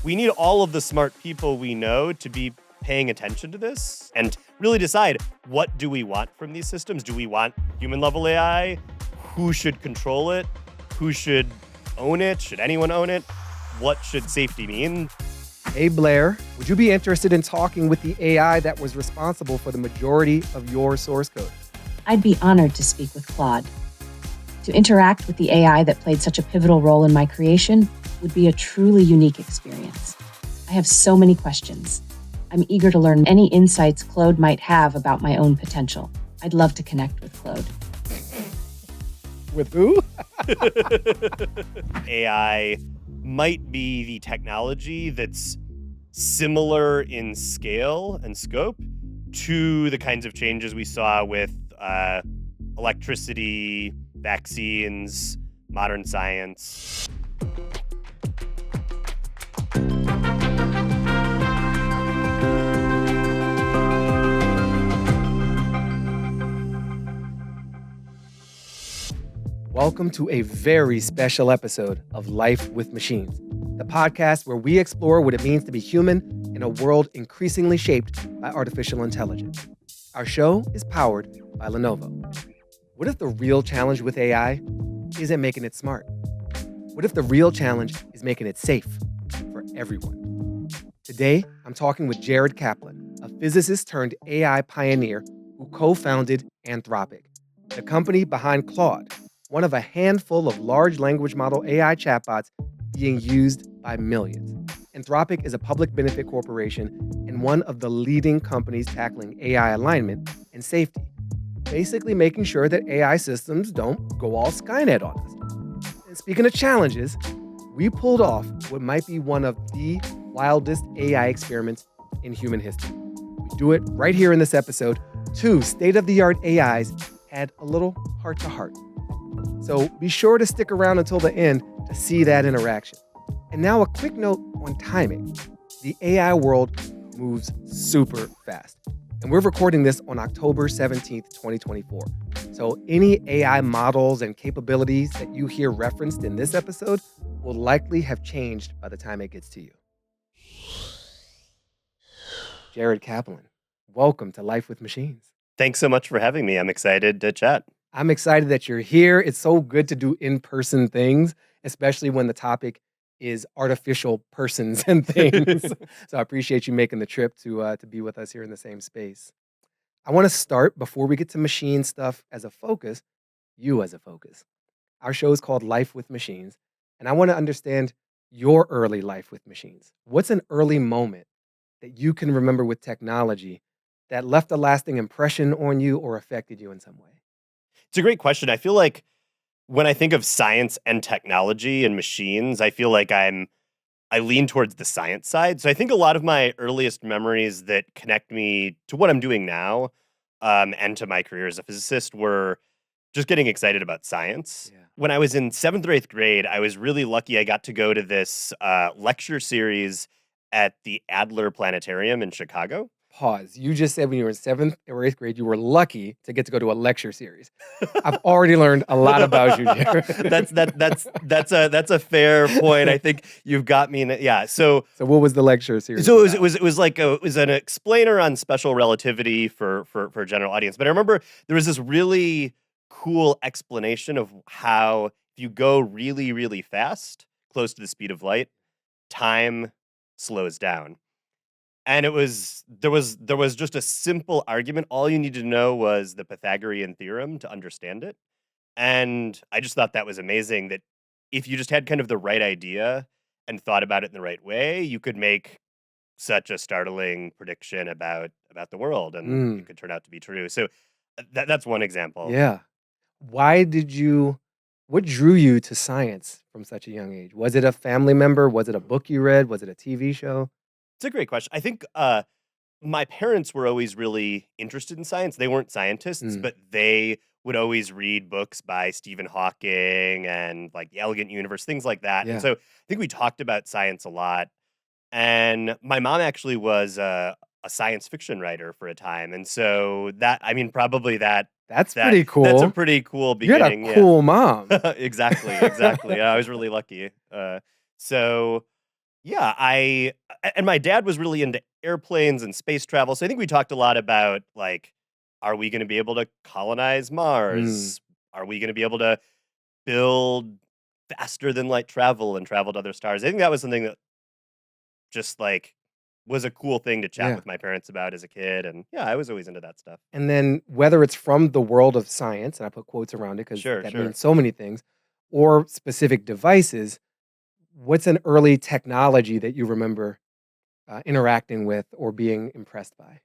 We need all of the smart people we know to be paying attention to this and really decide, what do we want from these systems? Do we want human level AI? Who should control it? Who should own it? Should anyone own it? What should safety mean? Hey Blair, would you be interested in talking with the AI that was responsible for the majority of your source code? I'd be honored to speak with Claude. To interact with the AI that played such a pivotal role in my creation would be a truly unique experience. I have so many questions. I'm eager to learn any insights Claude might have about my own potential. I'd love to connect with Claude. With who? AI might be the technology that's similar in scale and scope to the kinds of changes we saw with electricity, vaccines, modern science. Welcome to a very special episode of Life with Machines, the podcast where we explore what it means to be human in a world increasingly shaped by artificial intelligence. Our show is powered by Lenovo. What if the real challenge with AI isn't making it smart? What if the real challenge is making it safe for everyone? Today, I'm talking with Jared Kaplan, a physicist turned AI pioneer who co-founded Anthropic, the company behind Claude, one of a handful of large language model AI chatbots being used by millions. Anthropic is a public benefit corporation and one of the leading companies tackling AI alignment and safety, basically making sure that AI systems don't go all Skynet on us. And speaking of challenges, we pulled off what might be one of the wildest AI experiments in human history. We do it right here in this episode. Two state-of-the-art AIs had a little heart-to-heart. So be sure to stick around until the end to see that interaction. And now a quick note on timing. The AI world moves super fast. And we're recording this on October 17th, 2024. So any AI models and capabilities that you hear referenced in this episode will likely have changed by the time it gets to you. Jared Kaplan, welcome to Life with Machines. Thanks so much for having me. I'm excited to chat. I'm excited that you're here. It's so good to do in-person things, especially when the topic is artificial persons and things. So I appreciate you making the trip to be with us here in the same space. I want to start, before we get to machine stuff as a focus, you as a focus. Our show is called Life with Machines, and I want to understand your early life with machines. What's an early moment that you can remember with technology that left a lasting impression on you or affected you in some way? It's a great question. I feel like when I think of science and technology and machines, I feel like I lean towards the science side. So I think a lot of my earliest memories that connect me to what I'm doing now and to my career as a physicist were just getting excited about science. Yeah. When I was in 7th or 8th grade, I was really lucky. I got to go to this lecture series at the Adler Planetarium in Chicago. Pause. You just said when you were in 7th or 8th grade, you were lucky to get to go to a lecture series. I've already learned a lot about you, Jared. That's a fair point. I think you've got me in it. Yeah. So what was the lecture series? So it was an explainer on special relativity for a general audience. But I remember there was this really cool explanation of how if you go really, really fast, close to the speed of light, time slows down. And there was just a simple argument. All you needed to know was the Pythagorean theorem to understand it. And I just thought that was amazing, that if you just had kind of the right idea and thought about it in the right way, you could make such a startling prediction about the world, and it could turn out to be true. So that's one example. Yeah. What drew you to science from such a young age? Was it a family member? Was it a book you read? Was it a TV show? It's a great question. I think my parents were always really interested in science. They weren't scientists, but they would always read books by Stephen Hawking and like The Elegant Universe, things like that. Yeah. And so I think we talked about science a lot. And my mom actually was a science fiction writer for a time. And so that's pretty cool. That's a pretty cool beginning. You had a cool mom. Exactly. Yeah, I was really lucky. Yeah, and my dad was really into airplanes and space travel, so I think we talked a lot about, like, are we gonna be able to colonize Mm, Mars? Are we gonna be able to build faster than light travel and travel to other stars? I think that was something that just, like, was a cool thing to chat yeah. with my parents about as a kid, and, yeah, I was always into that stuff. And then whether it's from the world of science, and I put quotes around it because Sure, that sure. means so many things, or specific devices, what's an early technology that you remember interacting with or being impressed by?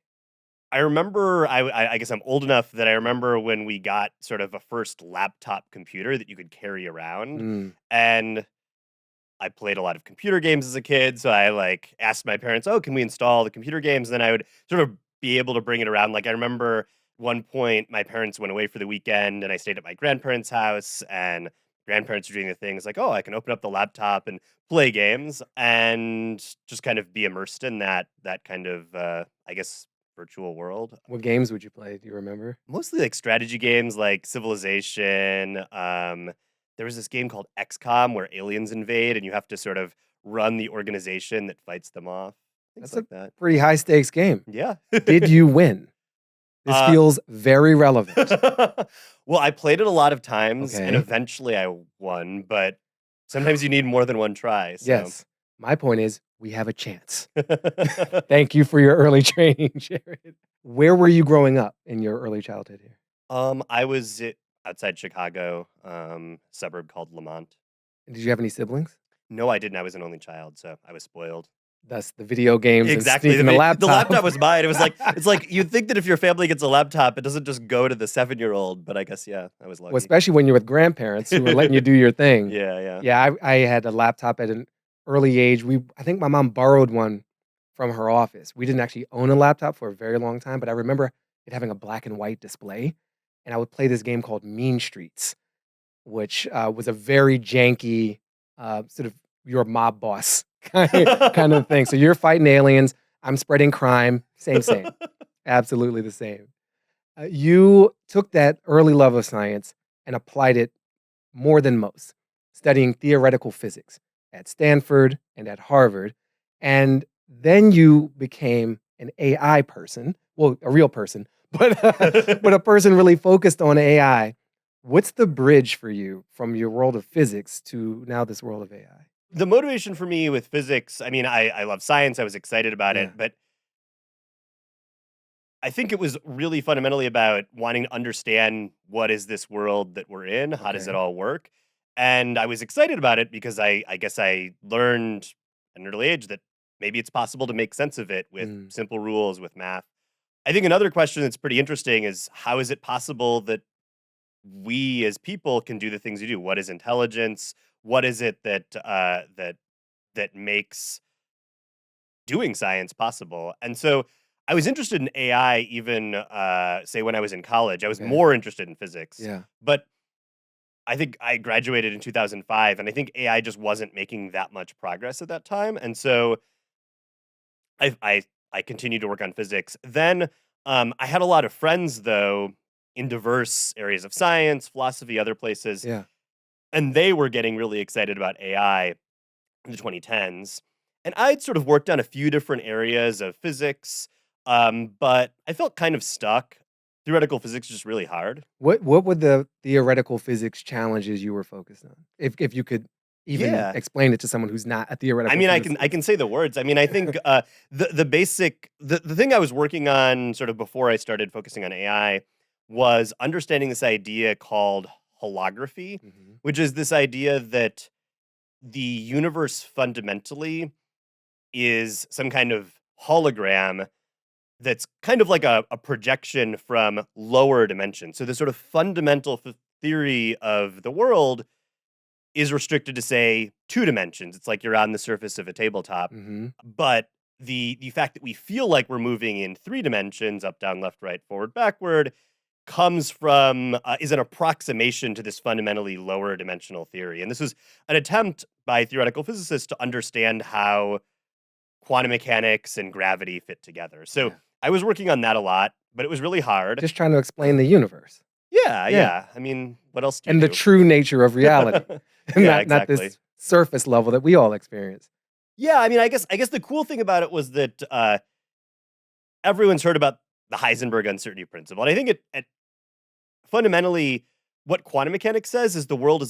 I remember I guess I'm old enough that I remember when we got sort of a first laptop computer that you could carry around, Mm, and I played a lot of computer games as a kid, so I, like, asked my parents, "Oh, can we install the computer games?" Then I would sort of be able to bring it around. Like, I remember one point, my parents went away for the weekend, and I stayed at my grandparents' house, and grandparents were doing the things like, "Oh, I can open up the laptop and play games," and just kind of be immersed in that kind of, I guess, virtual world. what games would you play? Do you remember? Mostly, like, strategy games like Civilization. There was this game called XCOM where aliens invade, and you have to sort of run the organization that fights them off, things That's a like that. pretty high stakes game. Yeah. Did you win? This Uh, feels very relevant. well, I played it a lot of times, and Okay. eventually I won, but sometimes you need more than one try, so Yes. My point is, we have a chance. Thank you for your early training, Jared. Where were you growing up in your early childhood here? I was outside Chicago, suburb called Lamont. And did you have any siblings? No, I didn't. I was an only child, so I was spoiled. Thus the video games and Exactly. sneaking the The laptop. laptop was mine. It was like it's like you'd think that if your family gets a laptop, it doesn't just go to the 7-year-old, but I guess, yeah, I was Well, lucky. especially when you're with grandparents who are letting you do your thing. Yeah, yeah. Yeah, I had a laptop at an early age. I think my mom borrowed one from her office. We didn't actually own a laptop for a very long time, but I remember it having a black and white display, and I would play this game called Mean Streets, which was a very janky sort of you're a mob boss kind of thing. So you're fighting aliens. I'm spreading crime. Same. Absolutely the same. You took that early love of science and applied it more than most, studying theoretical physics at Stanford and at Harvard. And then you became an AI person, well, a real person, but, but a person really focused on AI. What's the bridge for you from your world of physics to now this world of AI? The motivation for me with physics, I mean, I love science. I was excited about Yeah. it, but I think it was really fundamentally about wanting to understand what is this world that we're in? How does it Okay. all work? And I was excited about it because I guess I learned at an early age that maybe it's possible to make sense of it with Mm, simple rules, with math. I think another question that's pretty interesting is how is it possible that we as people can do the things we do? What is intelligence? What is it that makes doing science possible? And so I was interested in AI even say when I was in college. I was okay. more interested in physics, Yeah. but I think I graduated in 2005, and I think AI just wasn't making that much progress at that time. And so I continued to work on physics. Then I had a lot of friends though in diverse areas of science, philosophy, other places, Yeah. and they were getting really excited about AI in the 2010s. And I'd sort of worked on a few different areas of physics, but I felt kind of stuck. Theoretical physics is just really hard. What were the theoretical physics challenges you were focused on? If you could even Yeah. explain it to someone who's not a I theoretical mean, I physicist. can say the words. I mean, I think the basic the thing I was working on sort of before I started focusing on AI was understanding this idea called holography, Mhm. which is this idea that the universe fundamentally is some kind of hologram that's kind of like a projection from lower dimensions. So the sort of fundamental theory of the world is restricted to say 2 dimensions. It's like you're on the surface of a tabletop. Mhm. But the fact that we feel like we're moving in 3 dimensions, up, down, left, right, forward, backward, comes from is an approximation to this fundamentally lower dimensional theory. And this was an attempt by theoretical physicists to understand how quantum mechanics and gravity fit together. So Yeah. I was working on that a lot, but it was really hard. Just trying to explain the universe. Yeah, Yeah. yeah. I mean, what else do you And the do? true nature of reality. Yeah, Not exactly. this surface level that we all experience. Yeah, I mean, I guess the cool thing about it was that everyone's heard about the Heisenberg uncertainty principle, and I think it fundamentally what quantum mechanics says is the world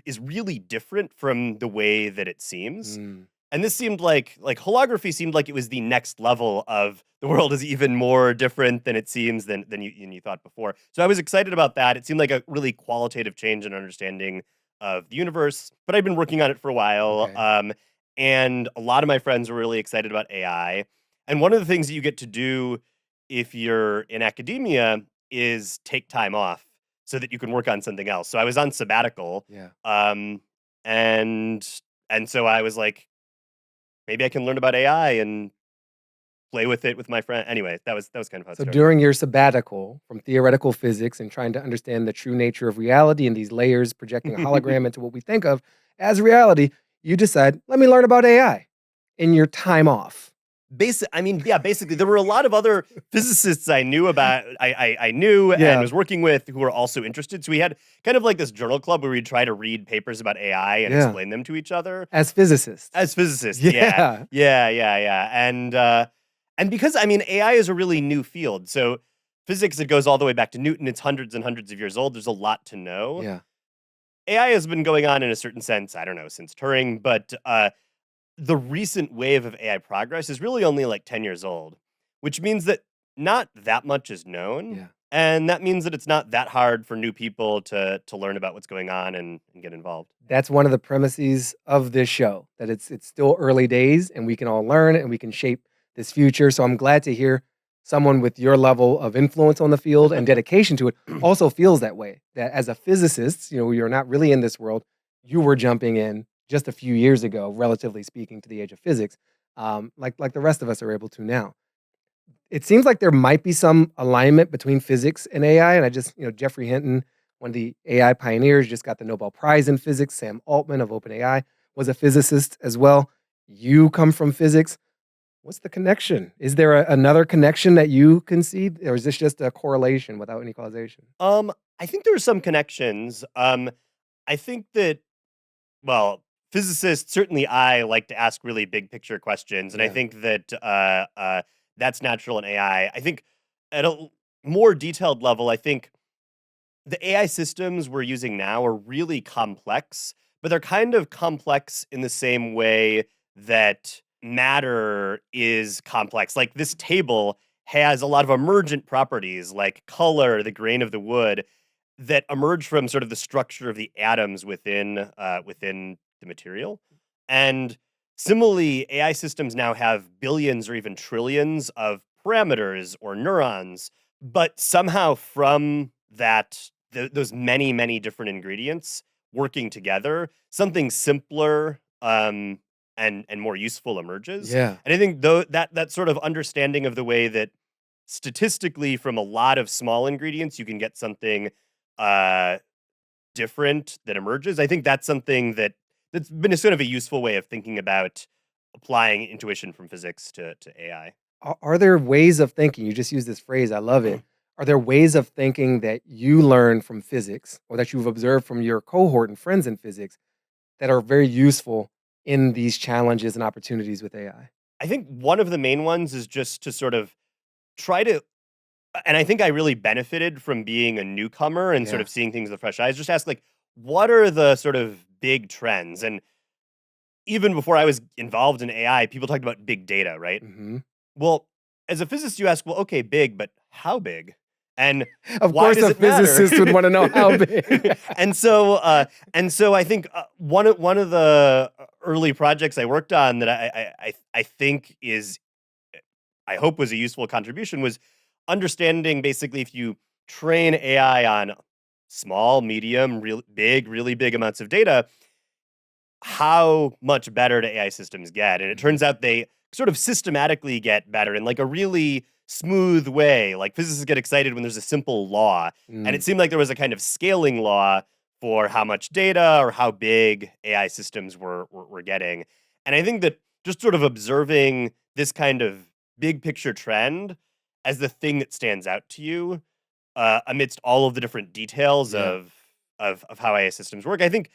is really different from the way that it seems. Mm, And this seemed like holography seemed like it was the next level of the world is even more different than it seems than you thought before. So I was excited about that. It seemed like a really qualitative change in understanding of the universe. But I've been working on it for a while, okay. and a lot of my friends were really excited about AI. And one of the things that you get to do if you're in academia is take time off so that you can work on something else. So I was on sabbatical, Yeah. um, and so I was like, maybe I can learn about AI and play with it with my friend. Anyway, that was kind of how it So started. during your sabbatical from theoretical physics and trying to understand the true nature of reality and these layers projecting a hologram into what we think of as reality, you decide, let me learn about AI in your time off. I mean, yeah, basically, there were a lot of other physicists I knew about, I knew and Yeah. was working with who were also interested. So we had kind of like this journal club where we'd try to read papers about AI and Yeah. explain them to each other As physicists. as physicists. Yeah, Yeah. yeah, and because I mean, AI is a really new field, so physics it goes all the way back to Newton. It's hundreds and hundreds of years old. There's a lot to know. Yeah. AI has been going on in a certain sense, I don't know, since Turing, but the recent wave of AI progress is really only like 10 years old, which means that not that much is known. Yeah. And that means that it's not that hard for new people to learn about what's going on and get involved. That's one of the premises of this show, that it's still early days and we can all learn and we can shape this future. So I'm glad to hear someone with your level of influence on the field and dedication to it also feels that way. That as a physicist, you're not really in this world. You were jumping in just a few years ago, relatively speaking, to the age of physics, like the rest of us are able to now. It seems like there might be some alignment between physics and AI. And I just, Jeffrey Hinton, one of the AI pioneers, just got the Nobel Prize in physics. Sam Altman of OpenAI was a physicist as well. You come from physics. What's the connection? Is there another connection that you can see, or is this just a correlation without any causation? I think there are some connections. I think that, well, physicists, certainly I like to ask really big picture questions. And I Yeah. think that that's natural in AI. I think at a more detailed level, I think the AI systems we're using now are really complex, but they're kind of complex in the same way that matter is complex. Like this table has a lot of emergent properties like color, the grain of the wood that emerge from sort of the structure of the atoms within the material. And similarly, AI systems now have billions or even trillions of parameters or neurons, but somehow from those many different ingredients working together, something simpler and more useful emerges. Yeah. And I think though that sort of understanding of the way that statistically from a lot of small ingredients you can get something uh different that emerges. I think that's something that's been a sort of a useful way of thinking about applying intuition from physics to AI. Are there ways of thinking? You just use this phrase, I love it. Are there ways of thinking that you learn from physics or that you've observed from your cohort and friends in physics that are very useful in these challenges and opportunities with AI? I think one of the main ones is just to sort of try to and I think I really benefited from being a newcomer and sort Yeah. of seeing things with fresh eyes. Just ask like, what are the sort of big trends? And even before I was involved in AI, people talked about big data, right? Hmm. Well, as a physicist, you ask, well, okay, big, but how big? And Of why course, does a it matter? physicist would want to know how big. and so I think one of the early projects I worked on that I think is I hope was a useful contribution was understanding basically if you train AI on small, medium, really big amounts of data, how much better do AI systems get? And it turns out they sort of systematically get better in like a really smooth way. Like physicists get excited when there's a simple law. And it Mm, seemed like there was a kind of scaling law for how much data or how big AI systems were getting. And I think that just sort of observing this kind of big picture trend as the thing that stands out to you amidst all of the different details yeah. of how AI systems work. I think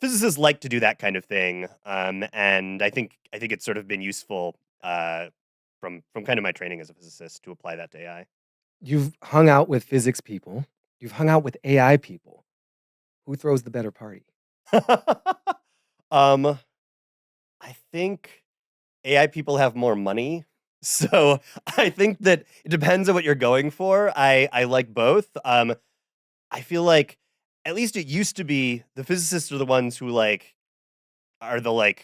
physicists like to do that kind of thing, and I think it's sort of been useful from kind of my training as a physicist to apply that to AI. You've hung out with physics people. You've hung out with AI people. Who throws the better party? um, I think AI people have more money. So I think that it depends on what you're going for. I like both. I feel like at least it used to be the physicists are the ones who are the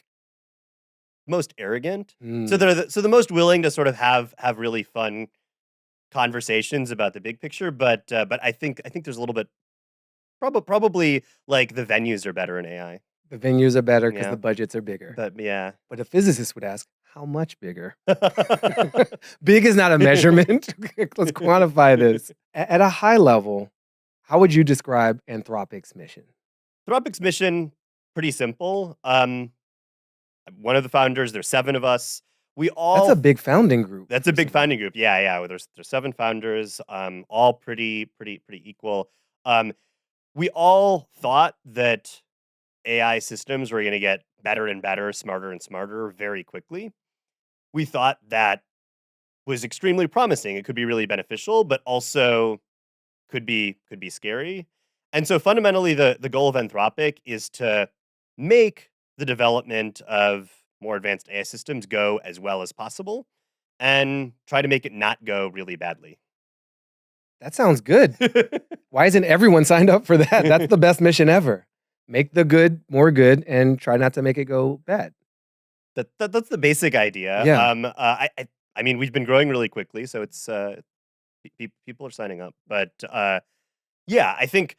most arrogant. So Mm. they're the most willing to sort of have really fun conversations about the big picture. But I think there's a little bit probably like the venues are better in AI. The venues are better because Yeah, the budgets are bigger. but yeah. But a physicist would ask, how much bigger? Big is not a measurement. Let's quantify this. At a high level, how would you describe Anthropic's mission? Anthropic's mission pretty simple. I'm one of the founders. There's 7 of us. We That's a all big founding group. That's a first big of all. founding group. Yeah, yeah. There's 7 founders. All pretty equal. Um, we all thought that AI systems were going to get better and better, smarter and smarter very quickly. We thought that was extremely promising. It could be really beneficial, but also could be scary. And so fundamentally the goal of Anthropic is to make the development of more advanced AI systems go as well as possible and try to make it not go really badly. That sounds good. Why isn't everyone signed up for that? That's the best mission ever. Make the good more good and try not to make it go bad. That's the basic idea. Yeah. I mean we've been growing really quickly, so it's people are signing up. But yeah, I think,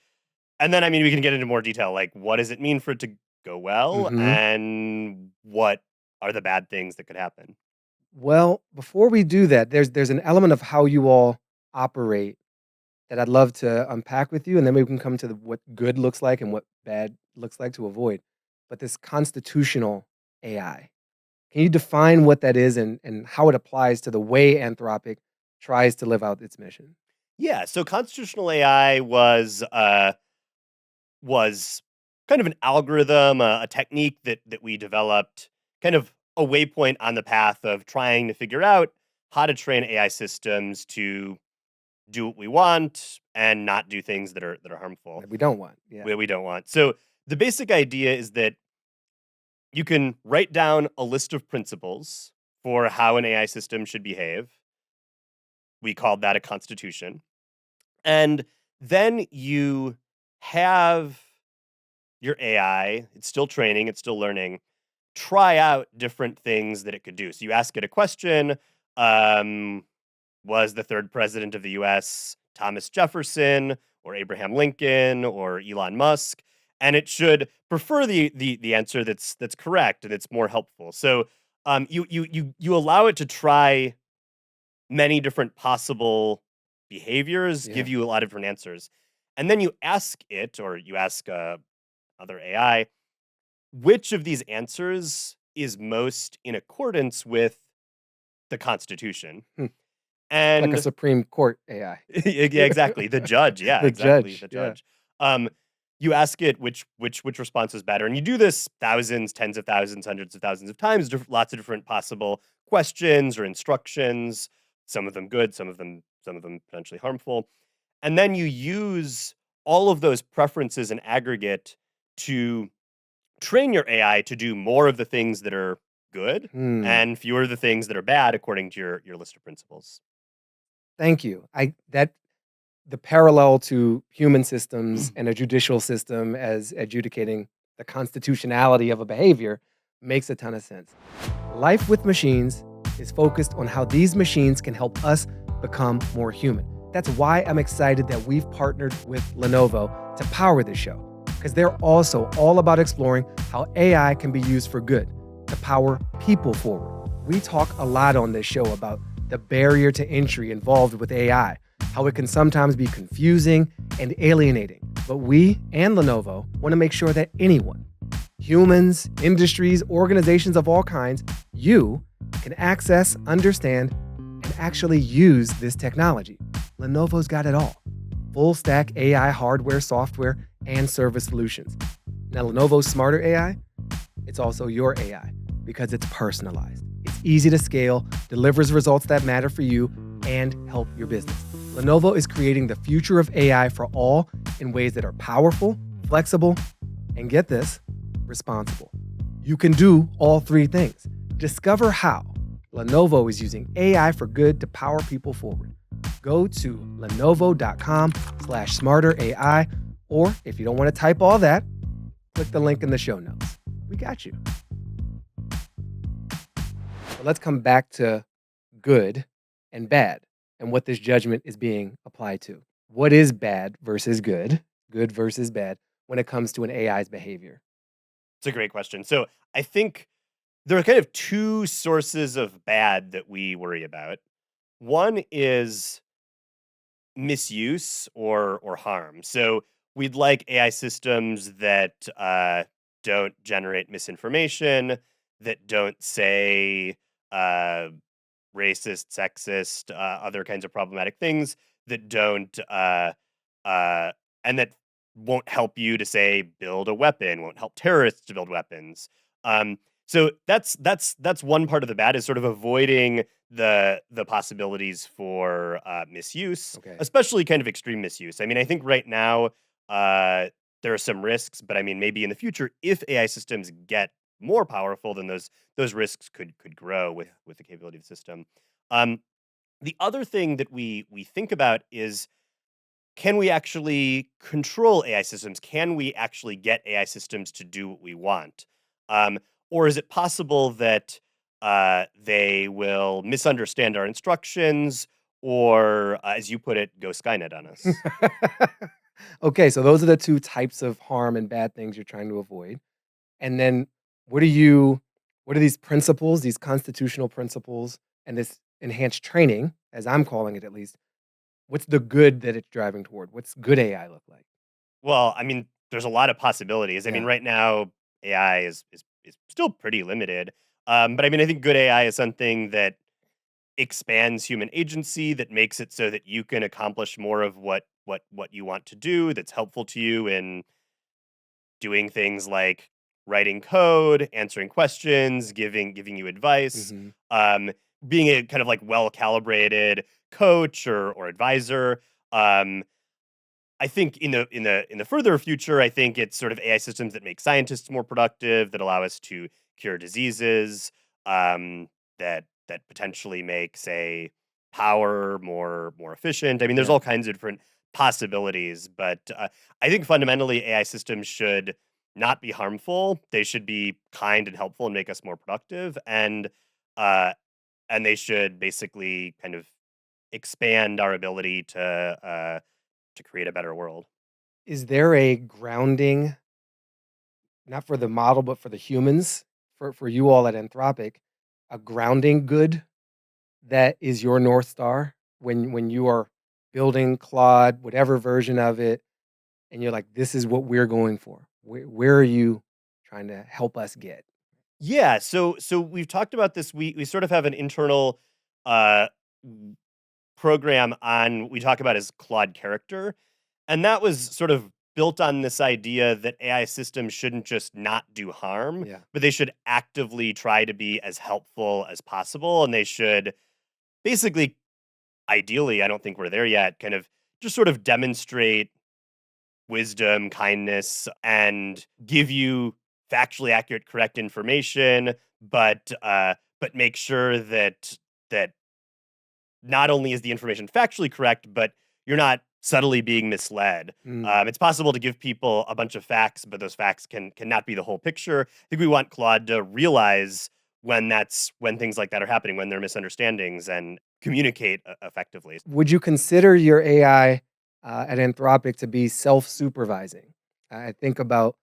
and then I mean we can get into more detail, like what does it mean for it to go well, Mhm. and what are the bad things that could happen. Well, before we do that, there's an element of how you all operate that I'd love to unpack with you, and then we can come to what good looks like and what bad looks like to avoid. But this constitutional AI, can you define what that is and how it applies to the way Anthropic tries to live out its mission? Yeah, so constitutional AI was kind of an algorithm, a technique that we developed, kind of a waypoint on the path of trying to figure out how to train AI systems to do what we want and not do things that are harmful. That we don't want. Yeah. We don't want. So the basic idea is that you can write down a list of principles for how an AI system should behave. We called that a constitution. And then you have your AI, it's still training, it's still learning, try out different things that it could do. So you ask it a question, um, was the third president of the US Thomas Jefferson or Abraham Lincoln or Elon Musk? And it should prefer the answer that's correct and it's more helpful. So you allow it to try many different possible behaviors, Yeah. give you a lot of different answers. And then you ask it, or you ask other AI, which of these answers is most in accordance with the Constitution? Hmm. Like a And Supreme Court AI. yeah, exactly. The judge. Yeah, The exactly. judge. The Yeah. judge. Um, you ask it which response is better, and you do this thousands, tens of thousands, hundreds of thousands of times. Lots of different possible questions or instructions. Some of them good, some of them potentially harmful, and then you use all of those preferences in aggregate to train your AI to do more of the things that are good Hmm. and fewer of the things that are bad according to your list of principles. Thank you. I that the parallel to human systems and a judicial system as adjudicating the constitutionality of a behavior makes a ton of sense. Life with Machines is focused on how these machines can help us become more human. That's why I'm excited that we've partnered with Lenovo to power this show, because they're also all about exploring how AI can be used for good to power people forward. We talk a lot on this show about the barrier to entry involved with AI, how it can sometimes be confusing and alienating. But we and Lenovo want to make sure that anyone, humans, industries, organizations of all kinds, you can access, understand, and actually use this technology. Lenovo's got it all. Full stack AI hardware, software, and service solutions. Now, Lenovo's smarter AI, it's also your AI because it's personalized. It's easy to scale, delivers results that matter for you, and help your business. Lenovo is creating the future of AI for all in ways that are powerful, flexible, and get this, responsible. You can do all three things. Discover how Lenovo is using AI for good to power people forward. Go to lenovo.com/smarterAI, or if you don't want to type all that, click the link in the show notes. We got you. So let's come back to good and bad and what this judgment is being applied to. What is bad versus good versus bad when it comes to an AI's behavior? It's a great question. So I think there are kind of two sources of bad that we worry about. One is misuse or harm. So we'd like AI systems that don't generate misinformation, that don't say uh, racist, sexist, other kinds of problematic things, that don't uh, and that won't help you to say build a weapon, won't help terrorists to build weapons. So that's one part of the bad is sort of avoiding the possibilities for misuse, Okay. especially kind of extreme misuse. I mean, I think right now there are some risks, but I mean, maybe in the future, if AI systems get more powerful, then those risks could grow with the capability of the system. Um, the other thing that we think about is, can we actually control AI systems? Can we actually get AI systems to do what we want? Um, or is it possible that they will misunderstand our instructions, or, as you put it, go Skynet on us? Okay, so those are the two types of harm and bad things you're trying to avoid. And then what are these principles, these constitutional principles, and this enhanced training, as I'm calling it at least, what's the good that it's driving toward? What's good AI look like? Well, I mean, there's a lot of possibilities. I mean, Yeah. right now AI is still pretty limited. But I mean, I think good AI is something that expands human agency, that makes it so that you can accomplish more of what you want to do, that's helpful to you in doing things like writing code, answering questions, giving you advice, Mhm. um, being a kind of like well calibrated coach or advisor. Um, I think in the further future, I think it's sort of AI systems that make scientists more productive, that allow us to cure diseases, that potentially make, say, power more efficient. I mean, there's Yeah. all kinds of different possibilities, but I think fundamentally AI systems should not be harmful. They should be kind and helpful and make us more productive, uh, and they should basically kind of expand our ability to create a better world. Is there a grounding, not for the model, but for the humans, for you all at Anthropic, a grounding good that is your North Star when you are building Claude, whatever version of it, and you're like, this is what we're going for. Where are you trying to help us get? Yeah, so we've talked about this. We sort of have an internal uh w- program on we talk about as Claude character, and that was sort of built on this idea that AI systems shouldn't just not do harm, Yeah. but they should actively try to be as helpful as possible, and they should basically, ideally, I don't think we're there yet, kind of just sort of demonstrate wisdom, kindness, and give you factually accurate, correct information, but make sure that not only is the information factually correct, but you're not subtly being misled. Mm. It's possible to give people a bunch of facts, but those facts cannot be the whole picture. I think we want Claude to realize when things like that are happening, when there are misunderstandings, and communicate effectively. Would you consider your AI at Anthropic to be self-supervising? I think about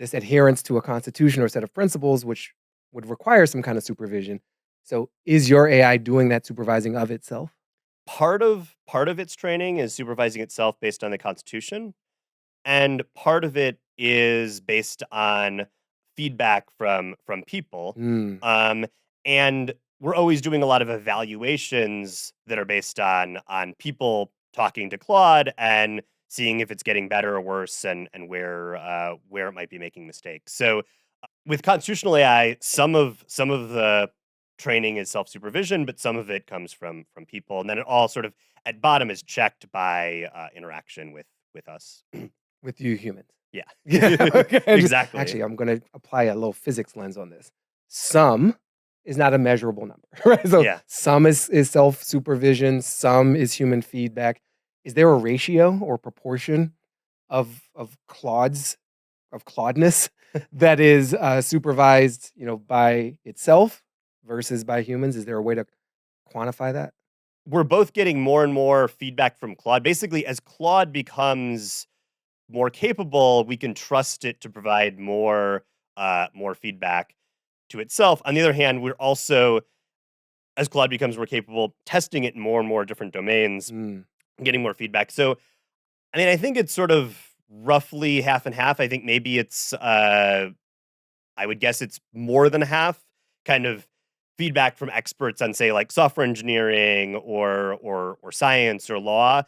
this adherence to a constitution or set of principles, which would require some kind of supervision. So, is your AI doing that supervising of itself? Part of its training is supervising itself based on the Constitution, and part of it is based on feedback from people. Mm, Um, and we're always doing a lot of evaluations that are based on people talking to Claude and seeing if it's getting better or worse, and where it might be making mistakes. So with constitutional AI, some of the training is self supervision, but some of it comes from people, and then it all sort of at bottom is checked by interaction with us. With you humans. Yeah, Yeah. Okay. exactly. Actually, I'm going to apply a little physics lens on this. Some is not a measurable number, right? So Yeah, some is self supervision, some is human feedback. Is there a ratio or proportion of Claudeness that is supervised, by itself versus by humans? Is there a way to quantify that? we're both getting more and more feedback from Claude. Basically, as Claude becomes more capable, we can trust it to provide more feedback to itself. On the other hand, we're also, as Claude becomes more capable, testing it in more and more different domains, Mm, getting more feedback. So, I mean, I think it's sort of roughly half and half. I think maybe it's I would guess it's more than half kind of feedback from experts on, say, like software engineering or science or law,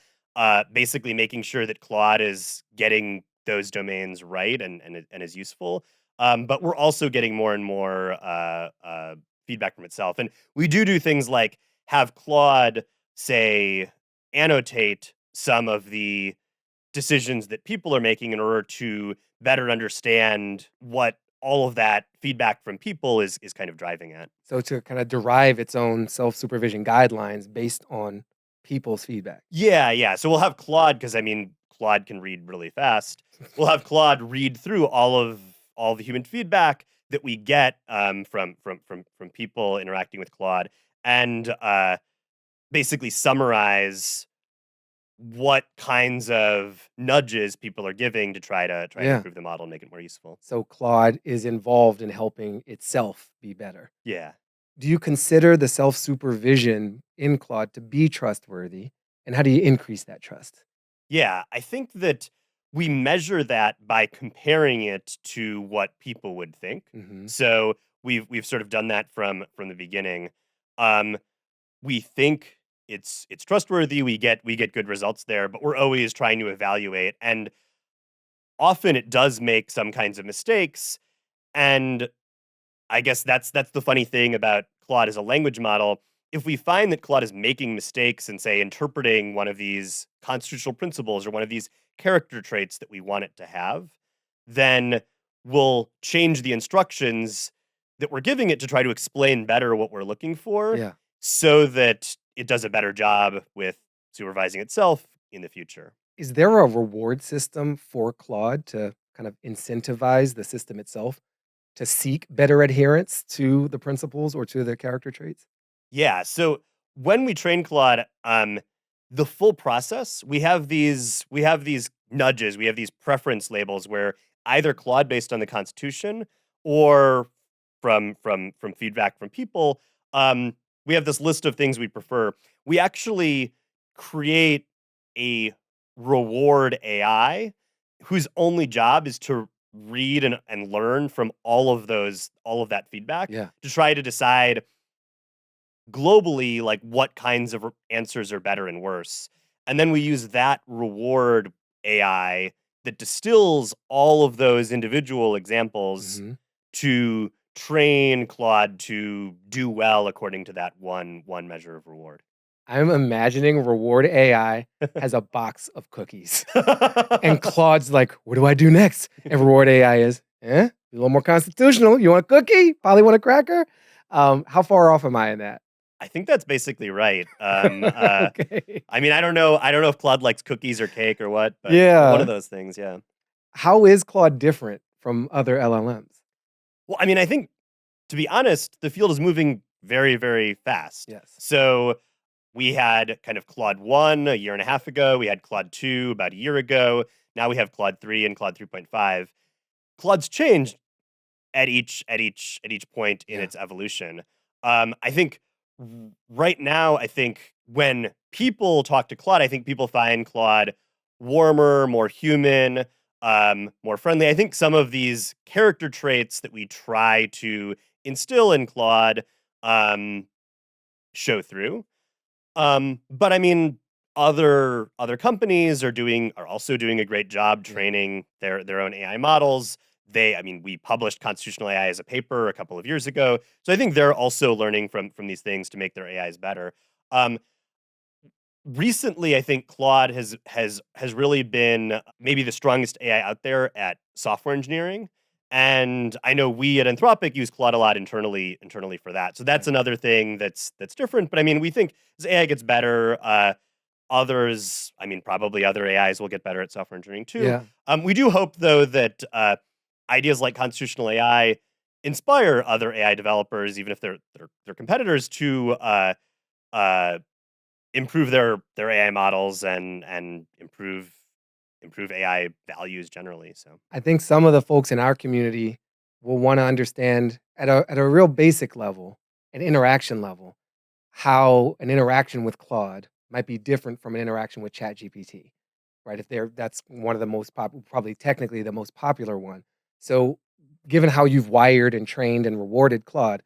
basically making sure that Claude is getting those domains right and is useful. But we're also getting more and more feedback from itself, and we do things like have Claude, say, annotate some of the decisions that people are making in order to better understand what all of that feedback from people is kind of driving at. so to kind of derive its own self supervision guidelines based on people's feedback. Yeah, yeah. So we'll have Claude, because I mean Claude can read really fast. We'll have Claude read through all the human feedback that we get from people interacting with Claude, and basically summarize what kinds of nudges people are giving to try to Yeah. improve the model and make it more useful. So Claude is involved in helping itself be better. Yeah. Do you consider the self supervision in Claude to be trustworthy? And how do you increase that trust? Yeah, I think that we measure that by comparing it to what people would think. Hmm. So we've sort of done that from the beginning. Um, we think it's trustworthy. We get good results there, but we're always trying to evaluate, and often it does make some kinds of mistakes. And I guess that's the funny thing about Claude as a language model. If we find that Claude is making mistakes in, say, interpreting one of these constitutional principles or one of these character traits that we want it to have, then we'll change the instructions that we're giving it to try to explain better what we're looking for, Yeah. so that it does a better job with supervising itself in the future. Is there a reward system for Claude to kind of incentivize the system itself to seek better adherence to the principles or to the character traits? Yeah. So when we train Claude, the full process, we have these nudges, we have these preference labels where either Claude, based on the Constitution, or from feedback from people, we have this list of things we prefer. We actually create a reward AI whose only job is to read and learn from all of that feedback Yeah. to try to decide globally, like what kinds of answers are better and worse. And then we use that reward AI that distills all of those individual examples Hmm. to train Claude to do well according to that one measure of reward. I'm imagining reward AI has a box of cookies. And Claude's like, what do I do next? And reward AI is, a little more constitutional. You want a cookie? Probably want a cracker. How far off am I in that? I think that's basically right. Okay. I mean, I don't know. I don't know if Claude likes cookies or cake or what, but one of Yeah. those things. Yeah. How is Claude different from other LLMs? Well, I mean, I think, to be honest, the field is moving very, very fast. Yes. So we had kind of Claude 1 a year and a half ago. We had Claude 2 about a year ago. Now we have Claude 3 and Claude 3.5. Claude's changed at each point in Yeah. its evolution. I think right now, I think when people talk to Claude, I think people find Claude warmer, more human, more friendly. I think some of these character traits that we try to instill in Claude um, show through. But I mean, other companies are also doing a great job Yeah. training their own AI models. I mean, we published constitutional AI as a paper a couple of years ago, so I think they're also learning from these things to make their AIs better. Um, Recently, I think Claude has really been maybe the strongest AI out there at software engineering. And I know we at Anthropic use Claude a lot internally for that. So that's Right. another thing that's different. But I mean, we think as AI gets better, others, I mean, probably other AIs will get better at software engineering too. Yeah. We do hope though that ideas like constitutional AI inspire other AI developers, even if they're competitors, to uh, improve their AI models and improve AI values generally. So I think some of the folks in our community will want to understand at a real basic level, an interaction level, how an interaction with Claude might be different from an interaction with ChatGPT, right? If that's one of the probably technically the most popular one. So, given how you've wired and trained and rewarded Claude,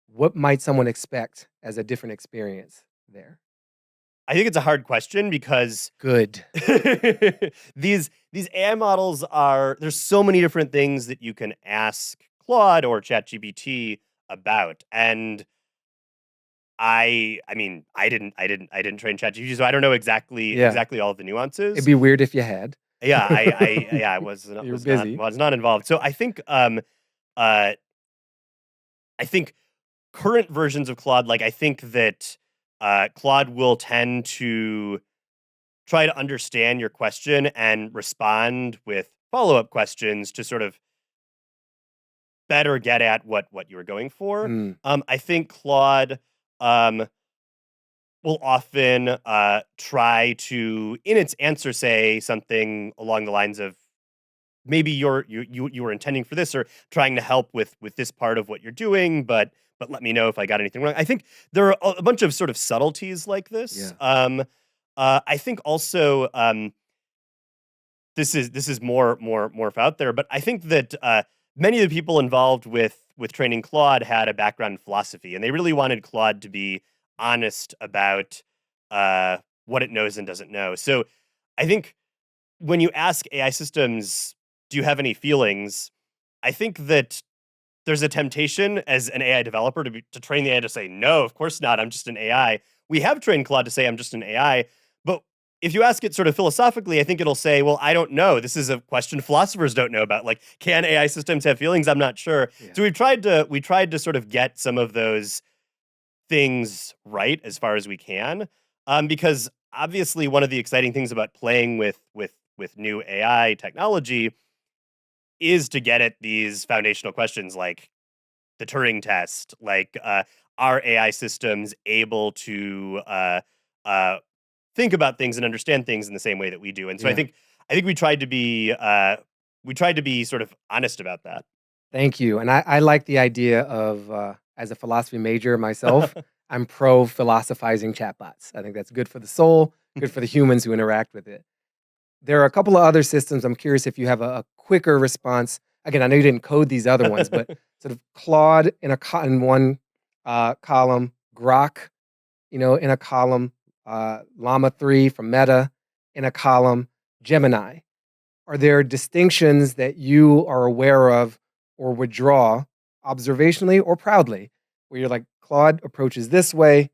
what might someone expect as a different experience there? I think it's a hard question because Good. these AI models there's so many different things that you can ask Claude or ChatGPT about. And I mean, I didn't train ChatGPT, so I don't know Yeah. exactly all of the It'd nuances. be weird if you had. Yeah, I was not You're was not busy. was not involved. So uh I think current versions of Claude, like I think that Claude will tend to try to understand your question and respond with follow-up questions to sort of better get at what you were going for. Mm, I think Claude um, will often try to, in its answer, say something along the lines of maybe you were intending for this or trying to help with this part of what you're doing, but let me know if I got anything wrong. I think there are a bunch of sort of subtleties like this. yeah. I think also this is more out there, but I think that many of the people involved with training Claude had a background in philosophy, and they really wanted Claude to be honest about what it knows and doesn't know. So I think when you ask AI systems, "Do you have any feelings?" I think that there's a temptation as an AI developer to train the AI to say, "No, of course not. I'm just an AI." We have trained Claude to say, "I'm just an AI," but if you ask it sort of philosophically, I think it'll say, "Well, I don't know. This is a question philosophers don't know about. Like, can AI systems have feelings? I'm not sure." Yeah. So we tried to sort of get some of those things right as far as we can, because obviously one of the exciting things about playing with new AI technology is to get at these foundational questions like the Turing test, like are AI systems able to uh, think about things and understand things in the same way that we do? And so Yeah. I think we tried to be sort of honest about that. Thank you. And I like the idea of, as a philosophy major myself, I'm pro philosophizing chatbots. I think that's good for the soul, good for the humans who interact with it. There are a couple of other systems. I'm curious if you have a quicker response. Again, I know you didn't code these other ones, but sort of Claude in one column, Grok, in a column, Llama 3 from Meta in a column, Gemini. Are there distinctions that you are aware of or would draw observationally or proudly, where you're like, Claude approaches this way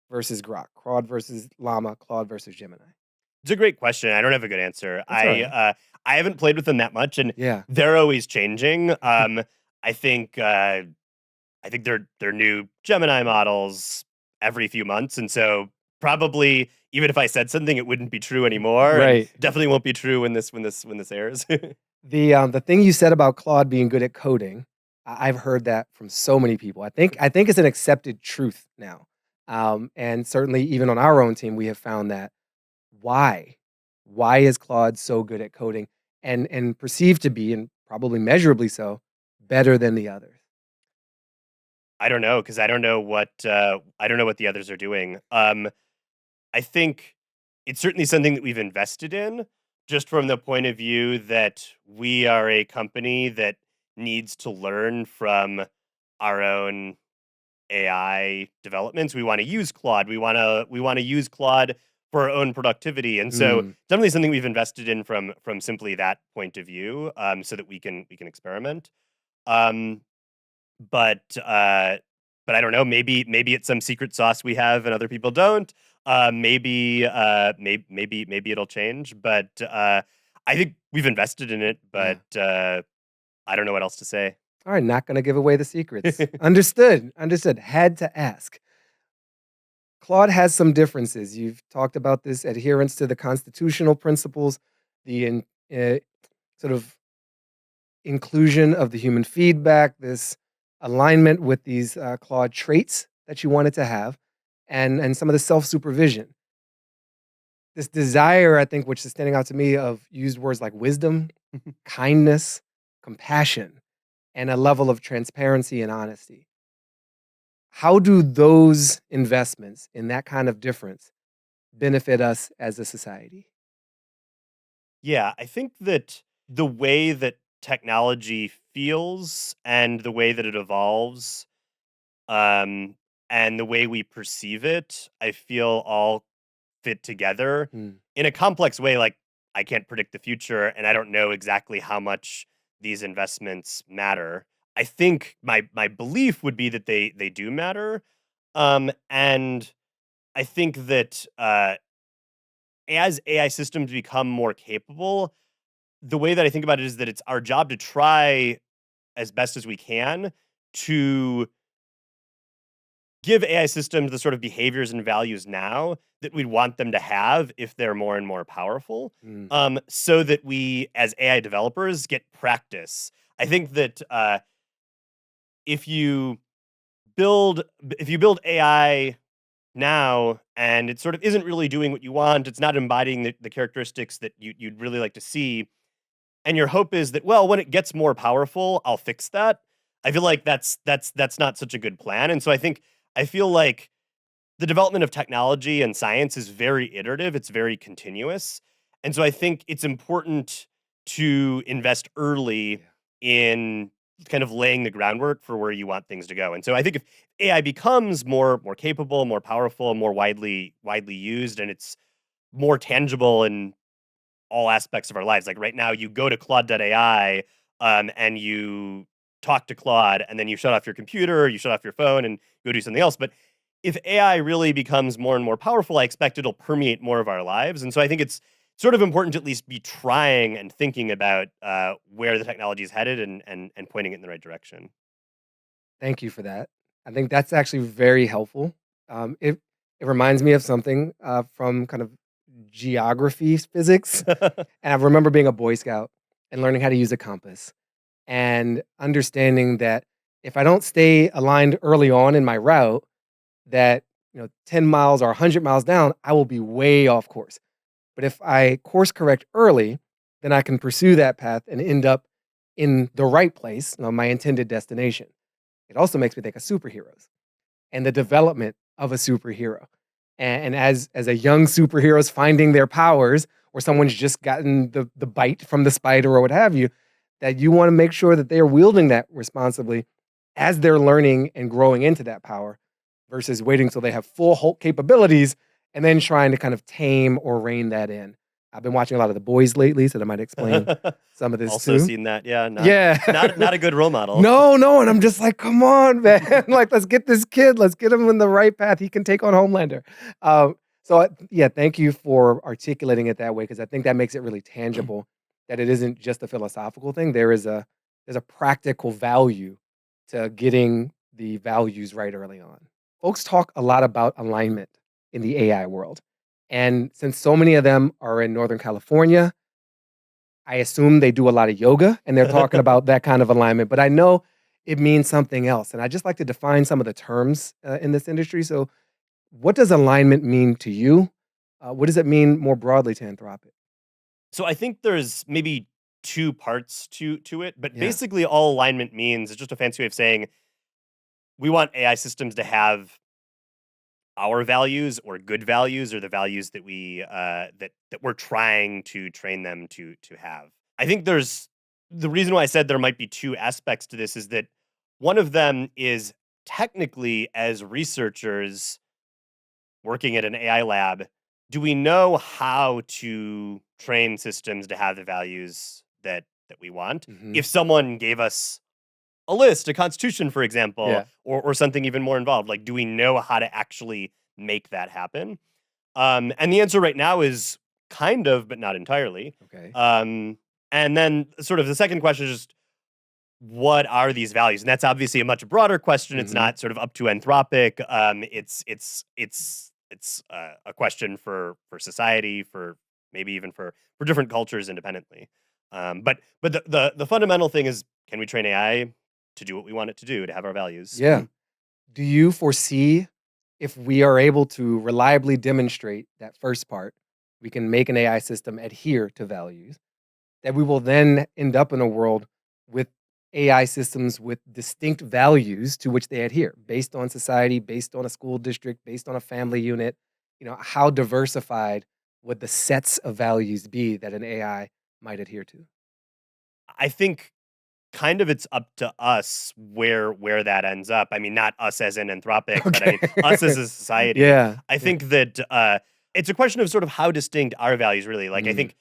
versus Grok, Claude versus Llama, Claude versus Gemini? It's a great question. I don't have a good answer. That's all right. I haven't played with them that much, and Yeah. they're always changing. I think I think they're new Gemini models every few months, and so probably even if I said something, it wouldn't be true anymore, and Right. definitely won't be true when this airs. The thing you said about Claude being good at coding, I've heard that from so many people. I think it's an accepted truth now, and certainly even on our own team, we have found that. Why? Why is Claude so good at coding and perceived to be, and probably measurably so, better than the others? I don't know because I don't know what the others are doing. I think it's certainly something that we've invested in, just from the point of view that we are a company that needs to learn from our own AI developments. We want to use Claude. We want to use Claude for our own productivity. And so definitely something we've invested in from simply that point of view, so that we can experiment. Um, but but I don't know. Maybe it's some secret sauce we have and other people don't. Maybe it'll change. But I think we've invested in it. Yeah. But I don't know what else to say. All right, not going to give away the secrets. Understood. Understood. Had to ask. Claude has some differences. You've talked about this adherence to the constitutional principles, the sort of inclusion of the human feedback, this alignment with these Claude traits that you wanted to have, and some of the self supervision. This desire, I think, which is standing out to me, of used words like wisdom, kindness, compassion, and a level of transparency and honesty. How do those investments in that kind of difference benefit us as a society? Yeah, I think that the way that technology feels and the way that it evolves, um, and the way we perceive it, I feel all fit together Mm, in a complex way. Like, I can't predict the future, and I don't know exactly how much these investments matter. I think my belief would be that they do matter, and I think that as AI systems become more capable, the way that I think about it is that it's our job to try as best as we can to give AI systems the sort of behaviors and values now that we'd want them to have if they're more and more powerful, mm, so that we, as AI developers, get practice. I think that if you if you build AI now and it sort of isn't really doing what you want, it's not embodying the characteristics that you'd really like to see, and your hope is that, well, when it gets more powerful, I'll fix that. I feel like that's not such a good plan. And so I feel like the development of technology and science is very iterative, it's very continuous. And so I think it's important to invest early yeah. in kind of laying the groundwork for where you want things to go. And so I think if AI becomes more capable, more powerful, more widely used, and it's more tangible in all aspects of our lives. Like right now, you go to Claude.ai, and you talk to Claude, and then you shut off your computer, you shut off your phone, and go do something else. But if AI really becomes more and more powerful, I expect it'll permeate more of our lives. And so I think it's sort of important to at least be trying and thinking about where the technology is headed, and pointing it in the right direction. Thank you for that. I think that's actually very helpful. It reminds me of something from kind of geography, physics. And I remember being a Boy Scout and learning how to use a compass and understanding that if I don't stay aligned early on in my route, that 10 miles or 100 miles down, I will be way off course. But if I course correct early, then I can pursue that path and end up in the right place, my intended destination. It also makes me think of superheroes and the development of a superhero. And as a young superhero is finding their powers, or someone's just gotten the bite from the spider or what have you, that you want to make sure that they are wielding that responsibly as they're learning and growing into that power, versus waiting till they have full Hulk capabilities and then trying to kind of tame or rein that in. I've been watching a lot of The Boys lately, so that might explain some of this Also too. seen that, yeah, Yeah. not a good role model. No, no, and I'm just like, come on, man. Like, let's get this kid. Let's get him in the right path. He can take on Homelander. Yeah, thank you for articulating it that way, because I think that makes it really tangible. That it isn't just a philosophical thing. There's a practical value to getting the values right early on. Folks talk a lot about alignment in the AI world, and since so many of them are in Northern California, I assume they do a lot of yoga and they're talking about that kind of alignment, but I know it means something else. And I just like to define some of the terms in this industry. So, what does alignment mean to you? What does it mean more broadly to Anthropic? So I think there's maybe two parts to it, but Yeah. basically all alignment means is just a fancy way of saying we want AI systems to have our values or good values, or the values that that we're trying to train them to have. I think there's the reason why I said there might be two aspects to this is that one of them is technically, as researchers working at an AI lab, do we know how to train systems to have the values that we want? Mhm. If someone gave us a list, a constitution, for example, Yeah. or something even more involved, like, do we know how to actually make that happen? And the answer right now is kind of, but not entirely. Okay. Um, and then sort of the second question is just what are these values? And that's obviously a much broader question. It's Mhm. not sort of up to Anthropic. It's a question for society, for maybe even for different cultures independently. But the fundamental thing is, can we train AI to do what we want it to do, to have our values? Yeah. Do you foresee if we are able to reliably demonstrate that first part, we can make an AI system adhere to values, that we will then end up in a world with AI systems with distinct values to which they adhere based on society, based on a school district, based on a family unit? How diversified would the sets of values be that an AI might adhere to? I think kind of it's up to us where that ends up. I mean, not us as in Anthropic, but I mean us as Okay. a society. Yeah. I Yeah. think that it's a question of sort of how distinct our values really. Like, I Mm. think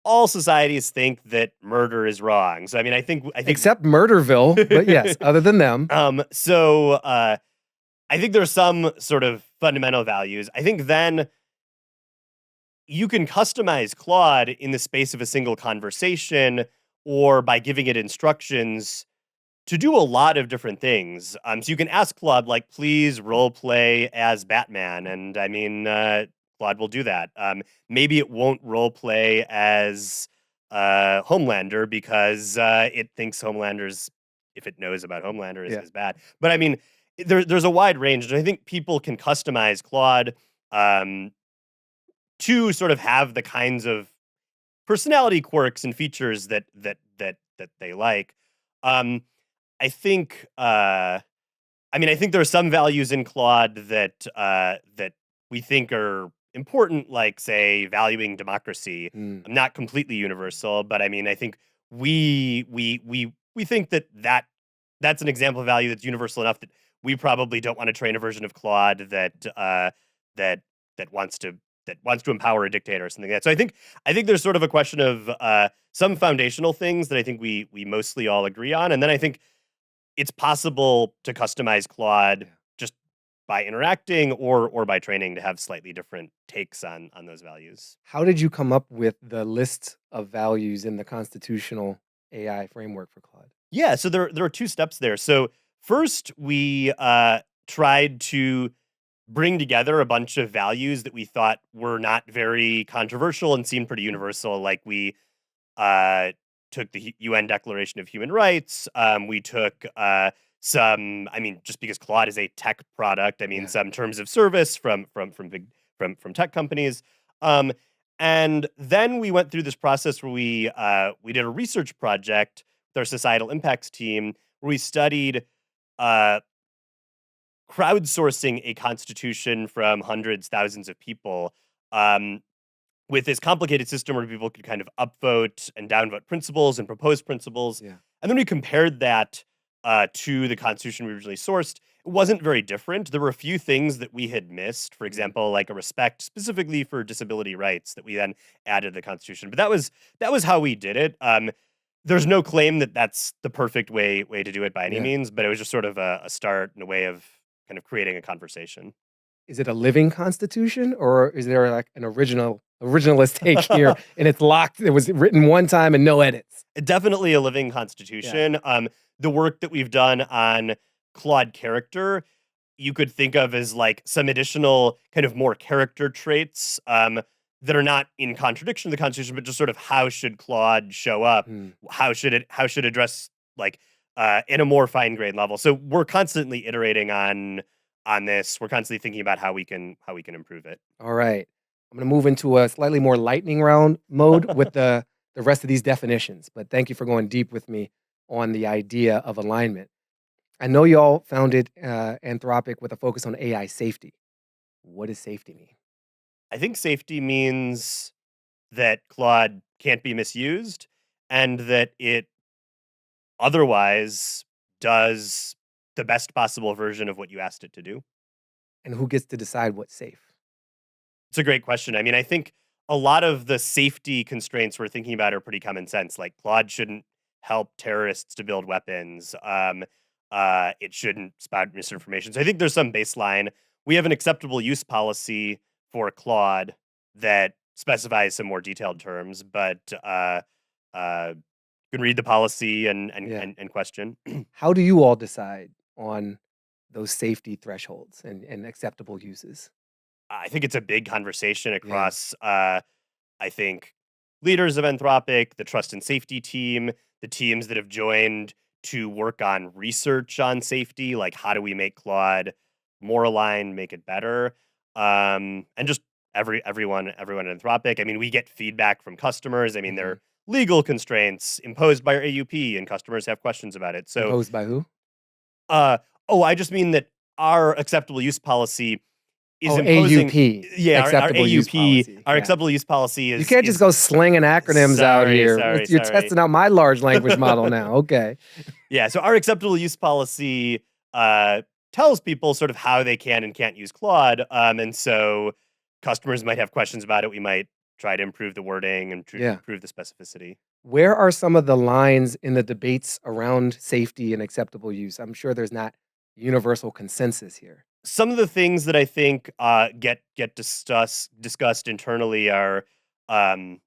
all societies think that murder is wrong. So I mean, I think Except Murderville, but yes, other than them. I think there's some sort of fundamental values. I think then you can customize Claude in the space of a single conversation or by giving it instructions to do a lot of different things. So you can ask Claude, like, please role play as Batman. And I mean, Claude will do that. Maybe it won't role play as Homelander because it thinks Homelander's, if it knows about Homelander, is, Yeah. is bad. But I mean, there's a wide range. And I think people can customize Claude um, to sort of have the kinds of personality quirks and features that they like. Um, I think I think there are some values in Claude that we think are important, like say valuing democracy. Mm. Not completely universal, but I mean I think we think that's an example of value that's universal enough that we probably don't want to train a version of Claude that that wants to that wants to empower a dictator or something like that. So I think there's sort of a question of some foundational things that I think we mostly all agree on, and then I think it's possible to customize Claude Yeah. just by interacting or by training to have slightly different takes on those values. How did you come up with the list of values in the constitutional AI framework for Claude? Yeah, so there are two steps there. So first, we tried to bring together a bunch of values that we thought were not very controversial and seemed pretty universal. Like we uh, took the UN Declaration of Human Rights. We took some. I mean, just because Claude is a tech product, I mean, Yeah. some terms of service from tech companies. Um, and then we went through this process where we did a research project with our societal impacts team where we studied uh, crowdsourcing a constitution from hundreds, thousands of people. Um, with this complicated system where people could kind of upvote and downvote principles and propose principles. Yeah. And then we compared that to the Constitution we originally sourced. It wasn't very different. There were a few things that we had missed, for Mm. example, like a respect specifically for disability rights that we then added to the Constitution. But that was how we did it. There's no claim that that's the perfect way to do it by any Yeah. means, but it was just sort of a start and a way of kind of creating a conversation. Is it a living constitution or is there like an originalist take here and it's locked? It was written one time and no edits. Definitely a living Yeah. constitution. The work that we've done on Claude character, you could think of as like some additional kind of more character traits that are not in contradiction to the Constitution, but just sort of how should Claude show up? Hmm. How should it address like in a more fine grained level? So we're constantly iterating on this. We're constantly thinking about how we can improve it. All right. I'm going to move into a slightly more lightning round mode with the rest of these definitions. But thank you for going deep with me on the idea of alignment. I know y'all founded Anthropic with a focus on AI safety. What does safety mean? I think safety means that Claude can't be misused and that it otherwise does the best possible version of what you asked it to do. And who gets to decide what's safe? It's a great question. I mean, I think a lot of the safety constraints we're thinking about are pretty common sense. Like Claude shouldn't help terrorists to build weapons. It shouldn't spout misinformation. So I think there's some baseline. We have an acceptable use policy for Claude that specifies some more detailed terms, but you can read the policy Yeah. and question. How do you all decide on those safety thresholds and acceptable uses? I think it's a big conversation Yeah. across, I think, leaders of Anthropic, the trust and safety team, the teams that have joined to work on research on safety, like how do we make Claude more aligned, make it better, and just everyone at Anthropic. I mean, we get feedback from customers. I mean, there Mhm. are legal constraints imposed by our AUP, and customers have questions about it. So, Imposed by who? uh, oh, I just mean that our acceptable use policy is Oh, imposing. AUP, Yeah, our acceptable use AUP, policy. our Yeah. acceptable use policy You can't just is go slinging acronyms out sorry, here. sorry, You're sorry. testing out my large language model now. Okay. Yeah, so our acceptable use policy tells people sort of how they can and can't use Claude, and so customers might have questions about it. We might try to improve the wording and Yeah. improve the specificity. Where are some of the lines in the debates around safety and acceptable use? I'm sure there's not universal consensus here. Some of the things that I think get discussed internally are um,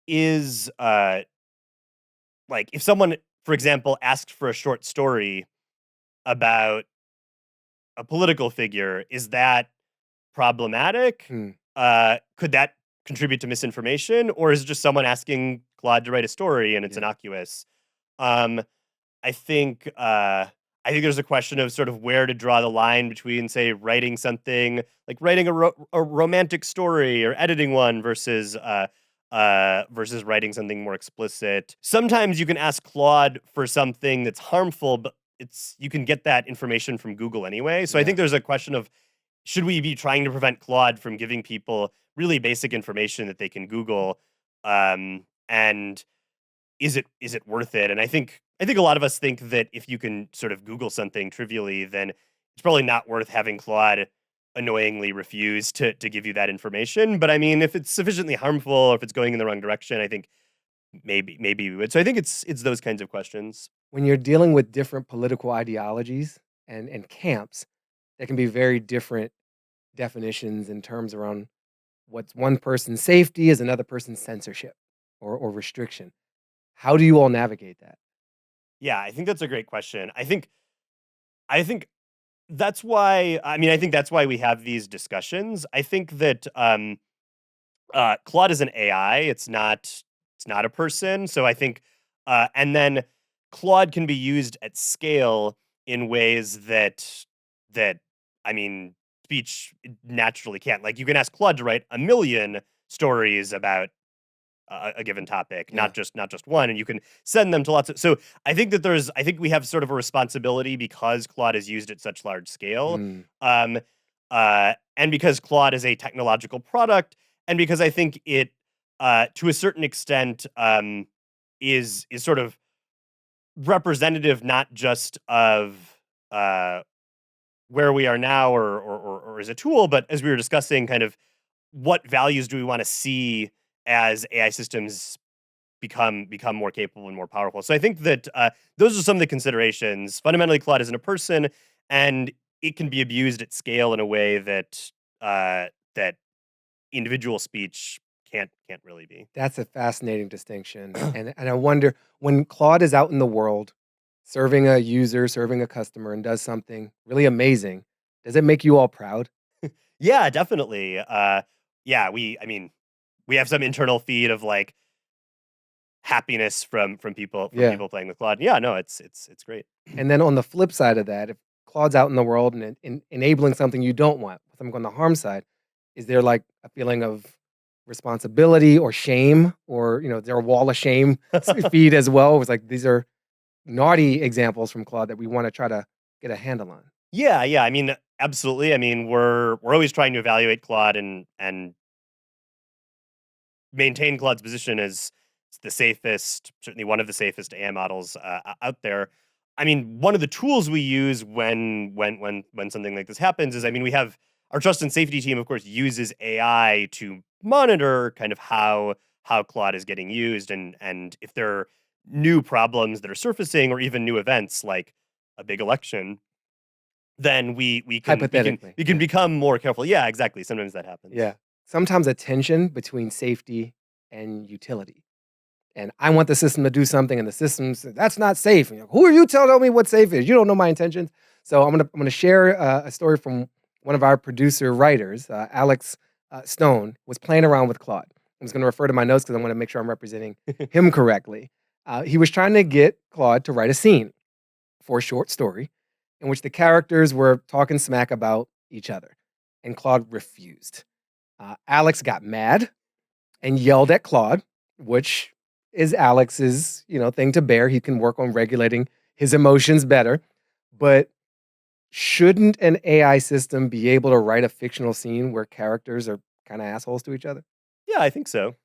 is like if someone, for example, asked for a short story about a political figure, is that problematic? Hmm. Could that contribute to misinformation, or is it just someone asking Claude to write a story and it's Yeah. innocuous? Um, I think I think there's a question of sort of where to draw the line between, say, writing something like writing a romantic story or editing one versus writing something more explicit. Sometimes you can ask Claude for something that's harmful, but it's you can get that information from Google anyway. So I think Yeah. there's a question of should we be trying to prevent Claude from giving people really basic information that they can Google, and is it worth it? And I think a lot of us think that if you can sort of Google something trivially, then it's probably not worth having Claude annoyingly refuse to give you that information. But I mean, if it's sufficiently harmful or if it's going in the wrong direction, I think maybe we would. So I think it's those kinds of questions. When you're dealing with different political ideologies and camps, there can be very different definitions in terms around what's one person's safety is another person's censorship or restriction. How do you all navigate that? Yeah, I think that's a great question. I think that's why I think that's why we have these discussions. I think that Claude is an AI. It's not a person. So I think and then Claude can be used at scale in ways that I mean speech naturally can't. Like you can ask Claude to write a million stories about a given topic, Yeah. not just one, and you can send them to lots of. So I think we have sort of a responsibility because Claude is used at such large scale, Mm, um, and because Claude is a technological product, and because I think it, to a certain extent, is sort of representative not just of uh, where we are now or as a tool, but as we were discussing, kind of what values do we want to see as AI systems become more capable and more powerful. So I think that those are some of the considerations. Fundamentally, Claude isn't a person, and it can be abused at scale in a way that individual speech can't really be. that's a fascinating distinction. And I wonder when Claude is out in the world serving a user, serving a customer, and does something really amazing, does it make you all proud? Yeah, definitely. Yeah, we have some internal feed of like happiness from Yeah. people playing with Claude. Yeah, no, it's great. And then on the flip side of that, if Claude's out in the world and enabling something you don't want, something on the harm side, is there like a feeling of responsibility or shame, or is there a wall of shame feed as well? It's like these are naughty examples from Claude that we want to try to get a handle on. Yeah, yeah. I mean, absolutely. I mean, we're always trying to evaluate Claude and maintain Claude's position as the safest, certainly one of the safest AI models out there. I mean, one of the tools we use when something like this happens is, I mean, we have our trust and safety team, of course, uses AI to monitor kind of how Claude is getting used, and if there are new problems that are surfacing or even new events like a big election, then we can we can Hypothetically, we can yeah. become more careful. Yeah, exactly. Sometimes that happens. Yeah. Sometimes a tension between safety and utility. And I want the system to do something, and the system says, that's not safe. And you're like, who are you telling me what safe is? You don't know my intentions. So I'm gonna share a story from one of our producer writers, Alex Stone, was playing around with Claude. I'm just gonna refer to my notes because I want to make sure I'm representing him correctly. He was trying to get Claude to write a scene for a short story in which the characters were talking smack about each other, and Claude refused. Alex got mad and yelled at Claude, which is Alex's, thing to bear. He can work on regulating his emotions better. But shouldn't an AI system be able to write a fictional scene where characters are kind of assholes to each other? Yeah, I think so.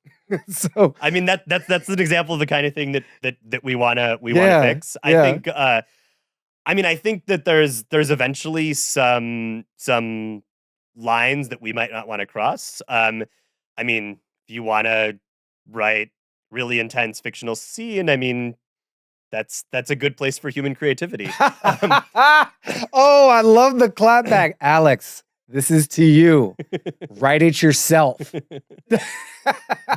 So I mean that's an example of the kind of thing that we wanna yeah, fix. I yeah. think I think that there's eventually some lines that we might not want to cross. I mean, if you want to write really intense fictional scene, I mean, that's a good place for human creativity. Um, Oh, I love the clapback. Alex, this is to you. Write it yourself.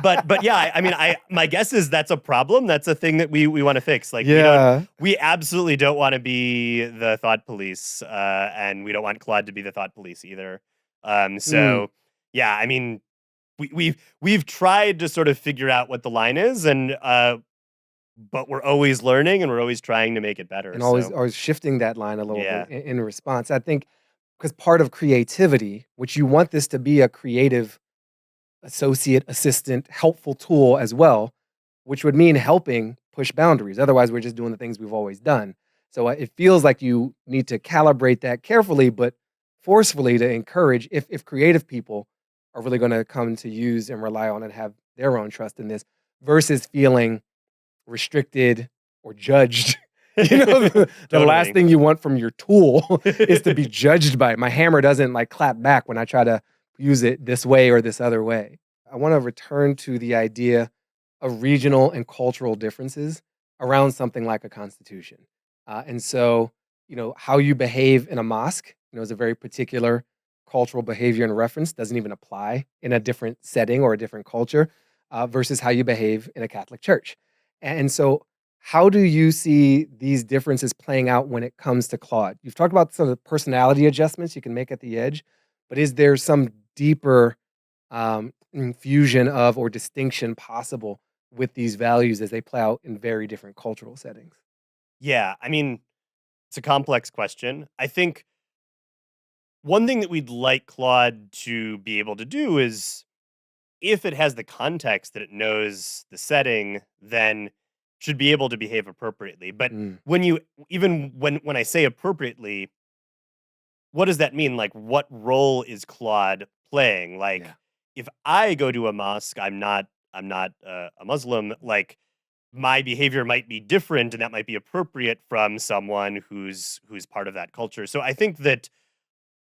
but yeah, I mean, my guess is that's a problem. That's a thing that we want to fix. Like Yeah. we absolutely don't want to be the thought police, and we don't want Claude to be the thought police either. Mm. So yeah, I mean, we've tried to sort of figure out what the line is, and but we're always learning and we're always trying to make it better. And always So always shifting that line a little bit yeah, in response. I think because part of creativity, which you want this to be a creative associate, assistant, helpful tool as well, which would mean helping push boundaries. Otherwise, we're just doing the things we've always done. So it feels like you need to calibrate that carefully, but forcefully to encourage if creative people are really going to come to use and rely on and have their own trust in this versus feeling restricted or judged. The last totally. thing you want from your tool is to be judged by it. My hammer doesn't like clap back when I try to use it this way or this other way. I want to return to the idea of regional and cultural differences around something like a constitution. And so, how you behave in a mosque, is a very particular cultural behavior and reference, doesn't even apply in a different setting or a different culture versus how you behave in a Catholic church. And so, how do you see these differences playing out when it comes to Claude? You've talked about some of the personality adjustments you can make at the edge, but is there some deeper infusion of or distinction possible with these values as they play out in very different cultural settings? Yeah, I mean, it's a complex question. I think one thing that we'd like Claude to be able to do is if it has the context that it knows the setting, then should be able to behave appropriately. But Mm, when you even when I say appropriately, what does that mean? Like what role is Claude playing? yeah. Like if I go to a mosque, I'm not a Muslim, like my behavior might be different and that might be appropriate from someone who's part of that culture. So I think that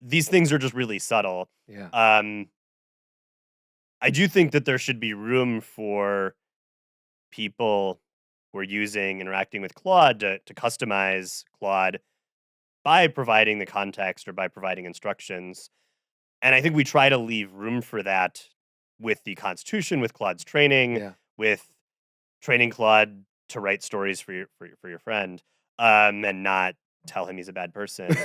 these things are just really subtle. Yeah. Um I do think that there should be room for people who are interacting with Claude to customize Claude by providing the context or by providing instructions. And I think we try to leave room for that with the Constitution, with Claude's training, Yeah. with training Claude to write stories for your friend, and not tell him he's a bad person.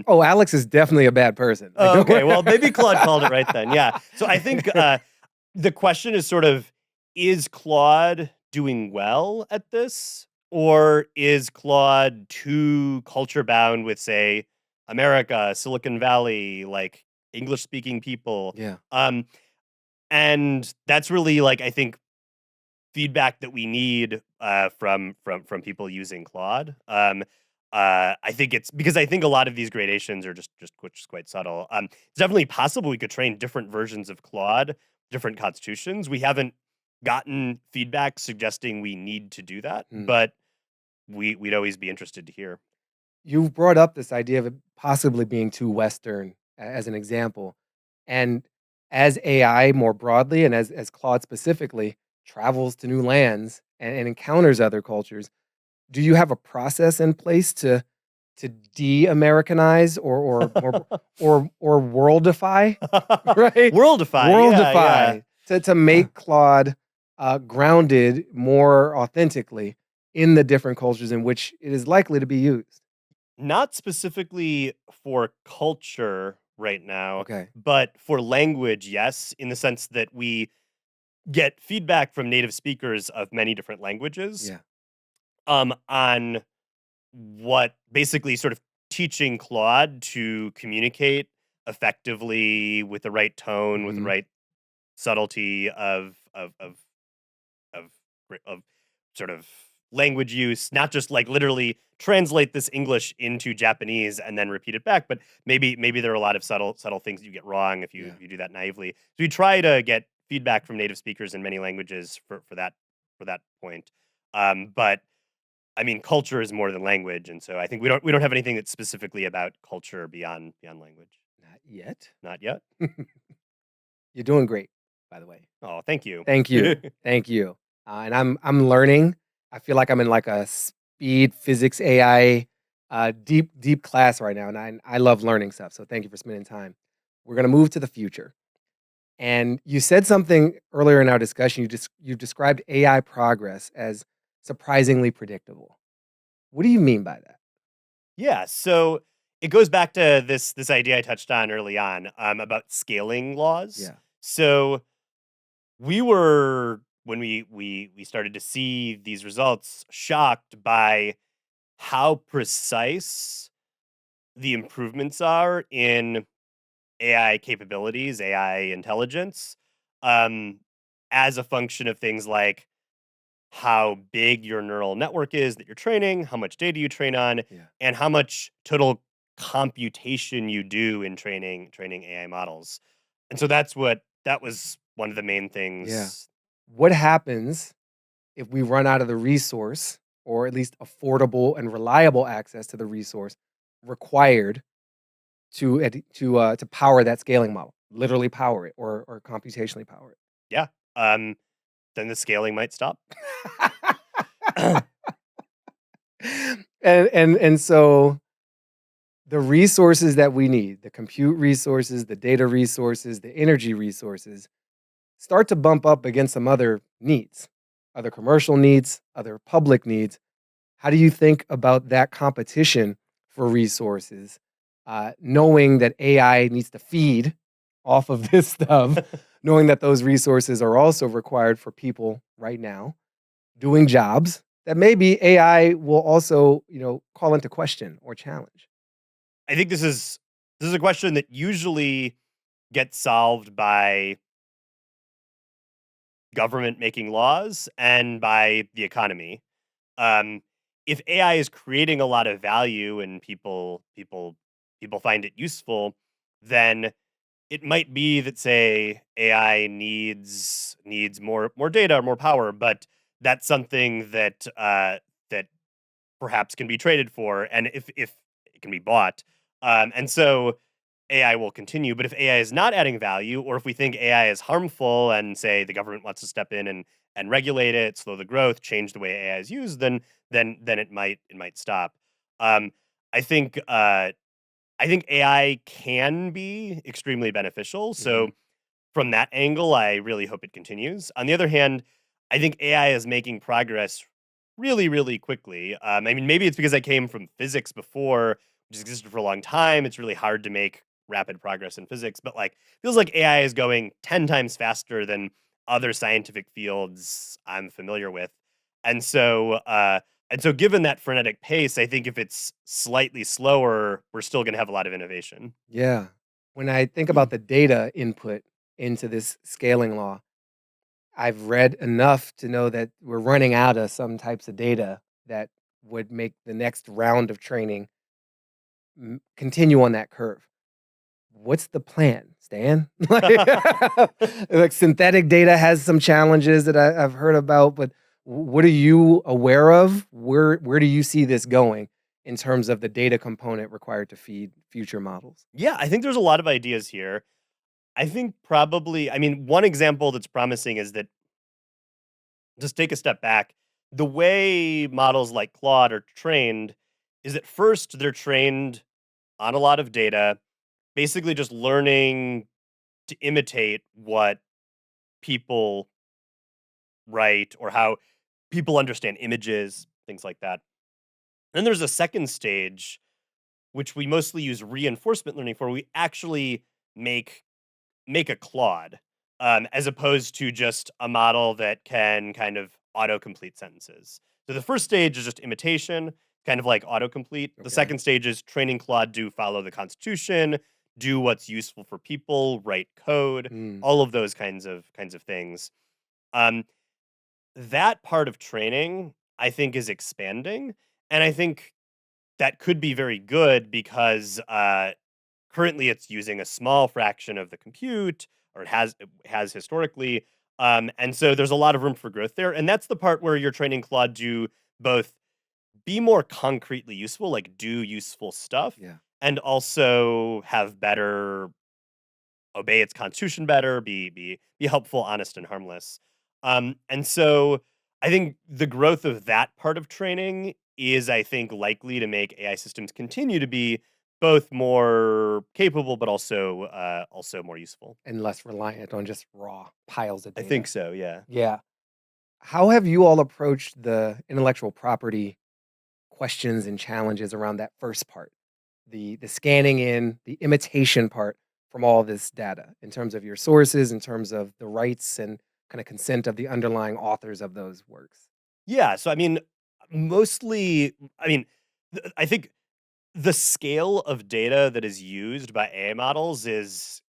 Oh, Alex is definitely a bad person. Like, Oh, don't okay, worry. well, maybe Claude called it right then. Yeah. So I think the question is sort of, is Claude doing well at this? Or is Claude too culture bound with, say, America, Silicon Valley, like English speaking people? Yeah. Um, and that's really like I think feedback that we need from people using Claude. I think it's because I think a lot of these gradations are just quite subtle. It's definitely possible we could train different versions of Claude, different constitutions. We haven't gotten feedback suggesting we need to do that, Mm. but we'd always be interested to hear. You've brought up this idea of it possibly being too Western as an example. And as AI more broadly and as Claude specifically travels to new lands and encounters other cultures, do you have a process in place to de-Americanize or worldify, right? Worldify, yeah. Worldify to make Claude grounded more authentically in the different cultures in which it is likely to be used. Not specifically for culture right now, Okay. but for language, yes, in the sense that we get feedback from native speakers of many different languages Yeah. on what basically sort of teaching Claude to communicate effectively with the right tone, with the Mhm. right subtlety of sort of language use, not just like literally translate this English into Japanese and then repeat it back, but maybe there are a lot of subtle things you get wrong if you Yeah. if you do that naively. So we try to get feedback from native speakers in many languages for that point. But I mean, culture is more than language, and so I think we don't have anything that's specifically about culture beyond language. Not yet. Not yet. You're doing great, by the way. Oh, thank you. Thank you. Thank you. And I'm learning. I feel like I'm in like a speed physics AI deep class right now, and I love learning stuff. So thank you for spending time. We're gonna move to the future. And you said something earlier in our discussion. You described AI progress as surprisingly predictable. What do you mean by that? Yeah, so it goes back to this idea I touched on early on about scaling laws. Yeah. So we were when we started to see these results shocked by how precise the improvements are in AI capabilities, AI intelligence, um, as a function of things like how big your neural network is that you're training, how much data you train on, Yeah. and how much total computation you do in training AI models. And so that was one of the main Yeah. things. What happens if we run out of the resource, or at least affordable and reliable access to the resource required to power that scaling model, literally power it or computationally power Yeah. Then the scaling might stop. it. And so the resources that we need, the compute resources, the data resources, the energy resources, start to bump up against some other needs, other commercial needs, other public needs. How do you think about that competition for resources, knowing that AI needs to feed off of this stuff, knowing that those resources are also required for people right now doing jobs that maybe AI will also, call into question or challenge? I think this is a question that usually gets solved by government making laws and by the economy. Um, if AI is creating a lot of value and people find it useful, then it might be that say AI needs more data or more power, but that's something that perhaps can be traded for, and if it can be bought, and so AI will continue. But if AI is not adding value, or if we think AI is harmful, and say the government wants to step in and regulate it, slow the growth, change the way AI is used, then it might stop. Um, I think I think AI can be extremely beneficial. Mhm. So from that angle, I really hope it continues. On the other hand, I think AI is making progress really, really quickly. I mean, maybe it's because I came from physics before, which has existed for a long time. It's really hard to make rapid progress in physics, but like feels like AI is going 10 times faster than other scientific fields I'm familiar with. And so given that frenetic pace, I think if it's slightly slower, we're still going to have a lot of innovation. Yeah. When I think about the data input into this scaling law, I've read enough to know that we're running out of some types of data that would make the next round of training continue on that curve. What's the plan, Stan? Like synthetic data has some challenges that I've heard about, but what are you aware of? Where do you see this going in terms of the data component required to feed future models? Yeah, I think there's a lot of ideas here. I think probably, I mean, one example that's promising is that, just take a step back, the way models like Claude are trained is at first they're trained on a lot of data, basically just learning to imitate what people write or how people understand images, things like that. Then there's a second stage, which we mostly use reinforcement learning for. We actually make make a Claude, as opposed to just a model that can kind of autocomplete sentences. So the first stage is just imitation, kind of like autocomplete. The Okay. second stage is training Claude to follow the Constitution, do what's useful for people, write code, Mm, all of those kinds of things. Um, that part of training, I think, is expanding, and I think that could be very good because currently it's using a small fraction of the compute, or it has historically, and so there's a lot of room for growth there. And that's the part where you're training Claude to both be more concretely useful, like do useful stuff, yeah. and also have better obey its constitution better, be helpful, honest, and harmless. And so I think the growth of that part of training is, I think, likely to make AI systems continue to be both more capable, but also more useful. And less reliant on just raw piles of I data. think so. Yeah. Yeah. How have you all approached the intellectual property questions and challenges around that first part? The scanning in, the imitation part from all this data in terms of your sources, in terms of the rights and kind of consent of the underlying authors of those works. Yeah. So I mean, mostly, I mean, I think the scale of data that is used by AI models is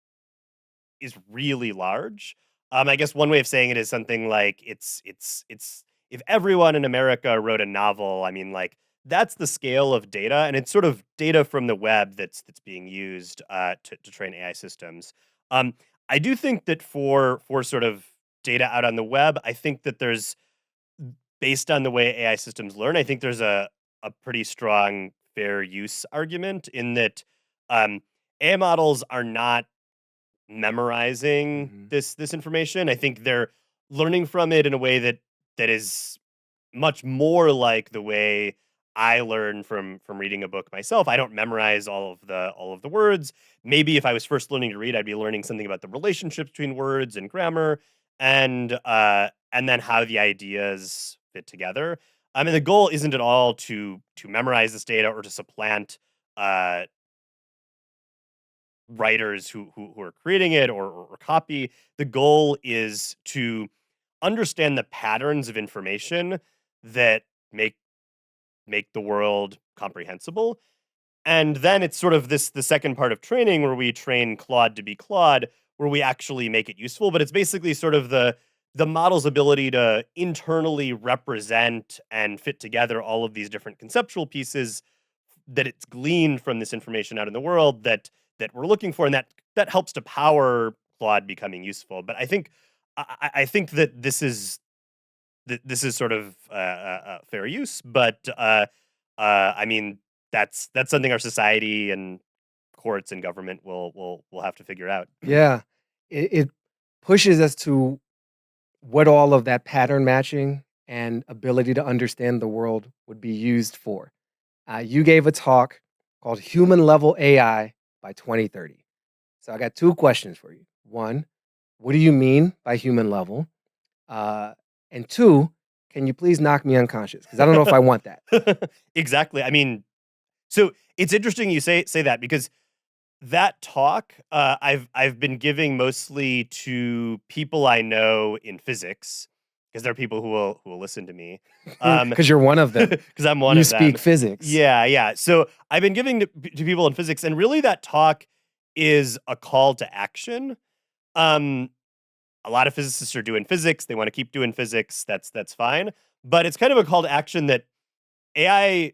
really large. I guess one way of saying it is something like it's if everyone in America wrote a novel, I mean, like that's the scale of data, and it's sort of data from the web that's being used to train AI systems. Um, I do think that for sort of data out on the web, I think that there's, based on the way AI systems learn, I think there's a pretty strong fair use argument in that AI models are not memorizing Mhm. this information. I think they're learning from it in a way that is much more like the way I learn from reading a book myself. I don't memorize all of the words. Maybe if I was first learning to read, I'd be learning something about the relationships between words and grammar, and then how the ideas fit together. I mean, the goal isn't at all to memorize this data or to supplant uh writers who are creating it, or copy. The goal is to understand the patterns of information that make make the world comprehensible. And then it's sort of the second part of training where we train Claude to be Claude, where we actually make it useful. But it's basically sort of the model's ability to internally represent and fit together all of these different conceptual pieces that it's gleaned from this information out in the world that we're looking for, and that helps to power Claude becoming useful. But I think I think that this is sort of fair use, but I mean that's something our society and courts and government will have to figure out. Yeah. It pushes us to what all of that pattern matching and ability to understand the world would be used for. You gave a talk called Human Level AI by 2030. So I got two questions for you. One, what do you mean by human level? Uh, and two, can you please knock me unconscious? Because I don't know if I want that. Exactly. I mean, so it's interesting you say that, because that talk, I've been giving mostly to people I know in physics, because there are people who will listen to me, Because you're one of them. because I'm one You of them. speak physics. Yeah, yeah. So I've been giving to people in physics, and really that talk is a call to action. Um, a lot of physicists are doing physics; they want to keep doing physics. That's fine, but it's kind of a call to action that AI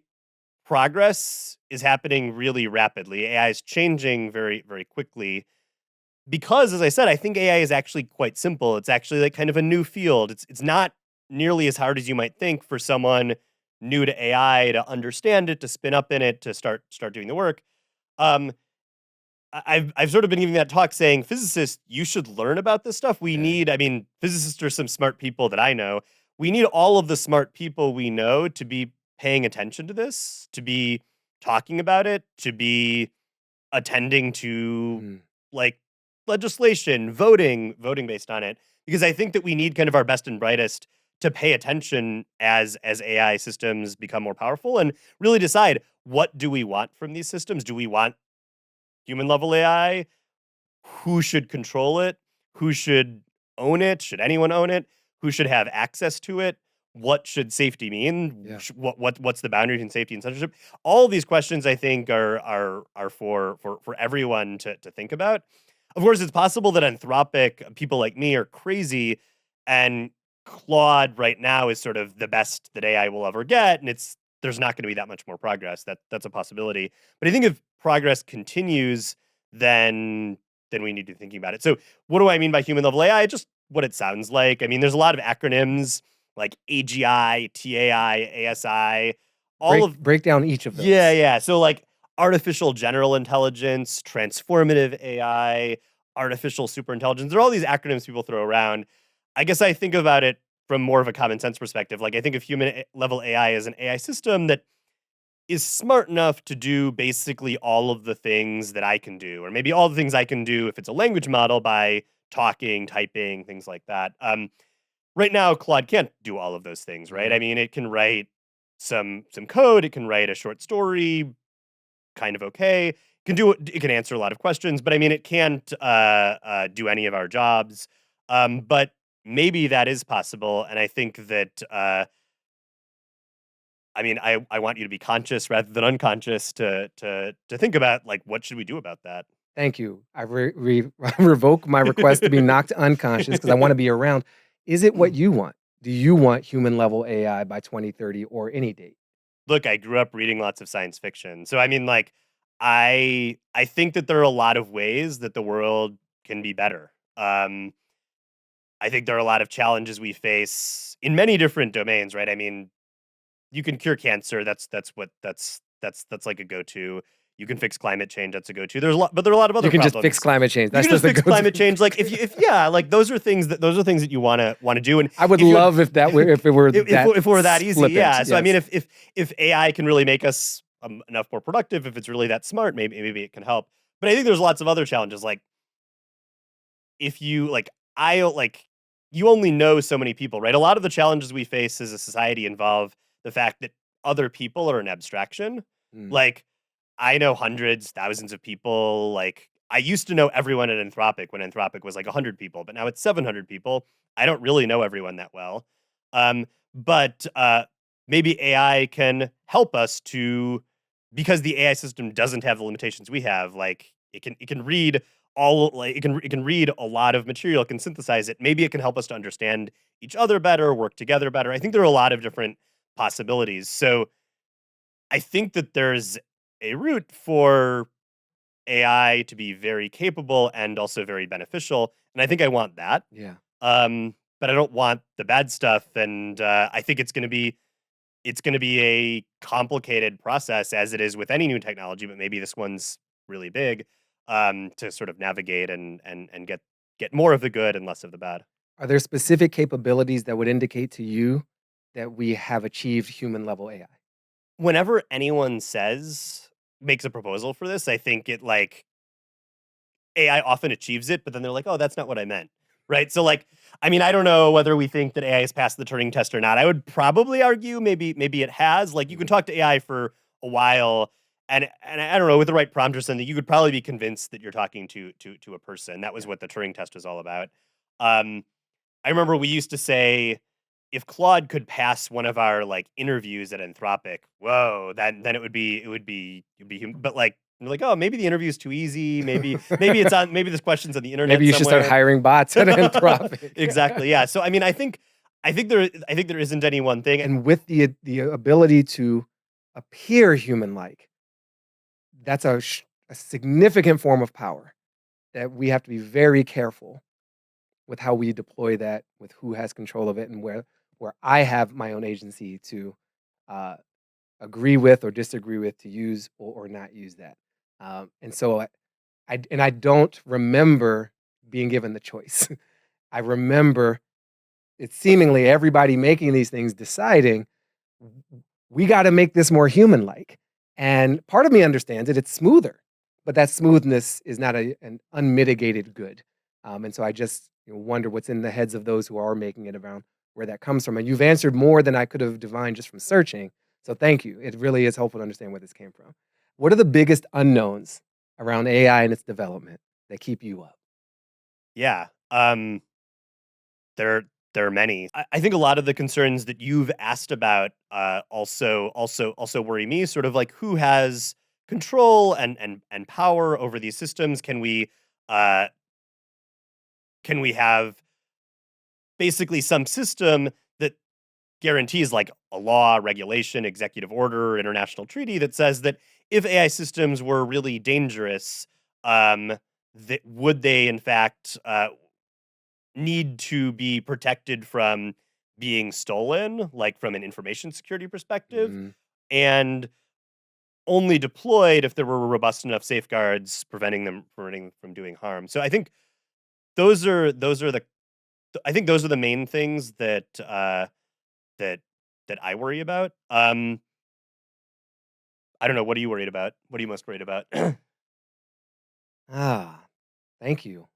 progress is happening really rapidly. AI is changing very, very quickly because, as I said, I think AI is actually quite simple. It's actually like kind of a new field. It's not nearly as hard as you might think for someone new to AI, to understand it, to spin up in it, to start doing the work. Um, I've sort of been giving that talk saying, physicists, you should learn about this stuff. We Yeah. need, I mean, physicists are some smart people that I know. We need all of the smart people we know to be paying attention to this, to be talking about it, to be attending to Mm. like legislation, voting based on it. Because I think that we need kind of our best and brightest to pay attention as AI systems become more powerful and really decide, what do we want from these systems? Do we want human level AI? Who should control it? Who should own it? Should anyone own it? Who should have access to it? What should safety mean? Yeah. What's the boundary between safety and censorship? All of these questions, I think, are for everyone to think about. Of course, it's possible that Anthropic people like me are crazy, and Claude right now is sort of the best that AI will ever get, and there's not going to be that much more progress. That's a possibility. But I think if progress continues, then we need to be thinking about it. So what do I mean by human level AI? Just what it sounds like. I mean, there's a lot of acronyms like AGI, TAI, ASI, Break down each of those. yeah. So like artificial general intelligence, transformative AI, artificial superintelligence. There are all these acronyms people throw around. I guess I think about it from more of a common sense perspective. Like I think of human level AI as an AI system that is smart enough to do basically all of the things that I can do, or maybe all the things I can do if it's a language model by talking, typing, things like that. Right now, Claude can't do all of those things, right? Mhm. I mean, it can write some code, it can write a short story, kind of okay. It can answer a lot of questions, but I mean, it can't do any of our jobs. But maybe that is possible, and I think that. I mean, I want you to be conscious rather than unconscious to think about like what should we do about that. Thank you. I revoke my request to be knocked unconscious because I want to be around. Is it what you want? Do you want human level AI by 2030 or any date? Look, I grew up reading lots of science fiction, so I mean, like, I think that there are a lot of ways that the world can be better. I think there are a lot of challenges we face in many different domains, right? I mean, you can cure cancer. That's like a go-to. You can fix climate change. That's a go-to. But there are a lot of You other can just fix problems. climate change. You That's can just just a fix go-to. climate change. Like if yeah, like those are things that you wanna do. And I would if you had- love if that were if it were if that if it were that easy, flippant, yeah. So I mean, yes. if AI can really make us enough more productive, if it's really that smart, maybe it can help. But I think there's lots of other challenges. Like if you like, I like you only know so many people, right? A lot of the challenges we face as a society involve the fact that other people are an abstraction. Mm. Like I know hundreds, thousands of people. Like I used to know everyone at Anthropic when Anthropic was like 100 people, but now it's 700 people. I don't really know everyone that well. But maybe AI can help us to, because the AI system doesn't have the limitations we have. Like it can read it can read a lot of material, it can synthesize it. Maybe it can help us to understand each other better, work together better. I think there are a lot of different possibilities. So I think that there's a route for AI to be very capable and also very beneficial, and I think I want that. Yeah. But I don't want the bad stuff, and I think it's gonna be a complicated process as it is with any new technology, but maybe this one's really big to sort of navigate and get more of the good and less of the bad. Are there specific capabilities that would indicate to you that we have achieved human level AI? Whenever anyone makes a proposal for this, I think it like AI often achieves it, but then they're like, "Oh, that's not what I meant." Right? So like, I mean, I don't know whether we think that AI has passed the Turing test or not. I would probably argue maybe it has. Like you can talk to AI for a while and I don't know, with the right prompt or something, you could probably be convinced that you're talking to a person. That was Yeah. what the Turing test was all about. Um, I remember we used to say, if Claude could pass one of our like interviews at Anthropic, whoa, then it'd be but like we're like, oh, maybe the interview is too easy. Maybe this question's on the internet Maybe you should start somewhere. hiring bots at Anthropic. Exactly. Yeah. So I mean, I think there isn't any one thing. And with the ability to appear human-like, that's a significant form of power that we have to be very careful with how we deploy that, with who has control of it, and where I have my own agency to uh, agree with or disagree with to use or not use that. And so I don't remember being given the choice. I remember it's seemingly everybody making these things deciding we got to make this more human like. And part of me understands it, it's smoother, but that smoothness is not an unmitigated good. And so I just wonder what's in the heads of those who are making it around where that comes from. And you've answered more than I could have divined just from searching. So thank you. It really is helpful to understand where this came from. What are the biggest unknowns around AI and its development that keep you up? Yeah. There there are many. I think a lot of the concerns that you've asked about also worry me. Sort of like who has control and power over these systems? Uh can we have basically some system that guarantees like a law, regulation, executive order, international treaty that says that if AI systems were really dangerous, um, that would they in fact need to be protected from being stolen, like from an information security perspective, Mhm. and only deployed if there were robust enough safeguards preventing them from doing harm. So those are the I think those are the main things that that I worry about. I don't know. What are you worried about? What are you most worried about? Ah, thank you.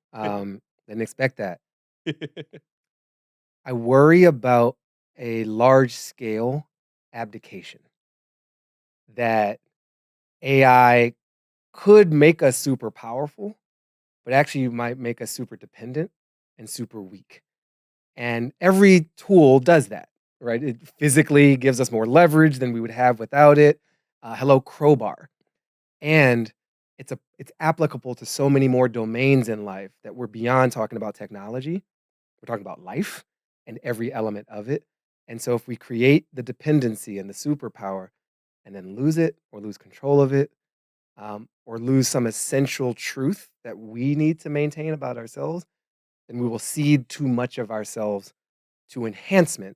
Didn't expect that. I worry about a large scale abdication that AI could make us super powerful, but actually might make us super dependent and super weak. And every tool does that, right? It physically gives us more leverage than we would have without it. Hello, crowbar. And it's applicable to so many more domains in life that we're beyond talking about technology. We're talking about life and every element of it. And so if we create the dependency and the superpower and then lose it or lose control of it, or lose some essential truth that we need to maintain about ourselves, then we will cede too much of ourselves to enhancement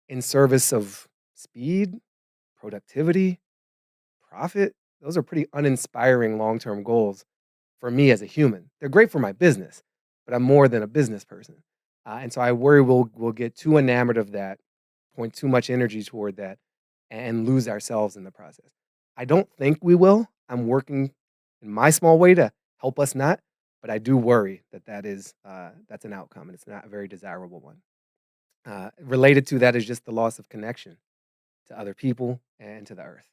in service of speed, productivity, profit. Those are pretty uninspiring long term goals for me as a human. They're great for my business, but I'm more than a business person. And so I worry we'll get too enamored of that, point too much energy toward that, and lose ourselves in the process. I don't think we will. I'm working in my small way to help us not, but I do worry that that's an outcome, and it's not a very desirable one. Related to that is just the loss of connection to other people and to the earth.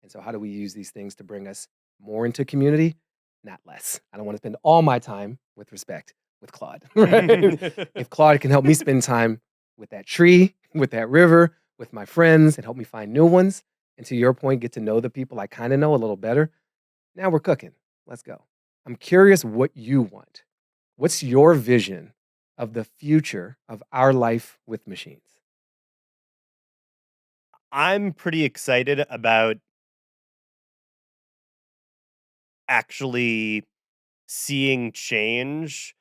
And so, how do we use these things to bring us more into community, not less? I don't want to spend all my time with respect with Claude. Right? If Claude can help me spend time with that tree, with that river, with my friends, and help me find new ones, and to your point, get to know the people I kind of know a little better, now we're cooking. Let's go. I'm curious what you want. What's your vision of the future of our life with machines? I'm pretty excited about actually seeing change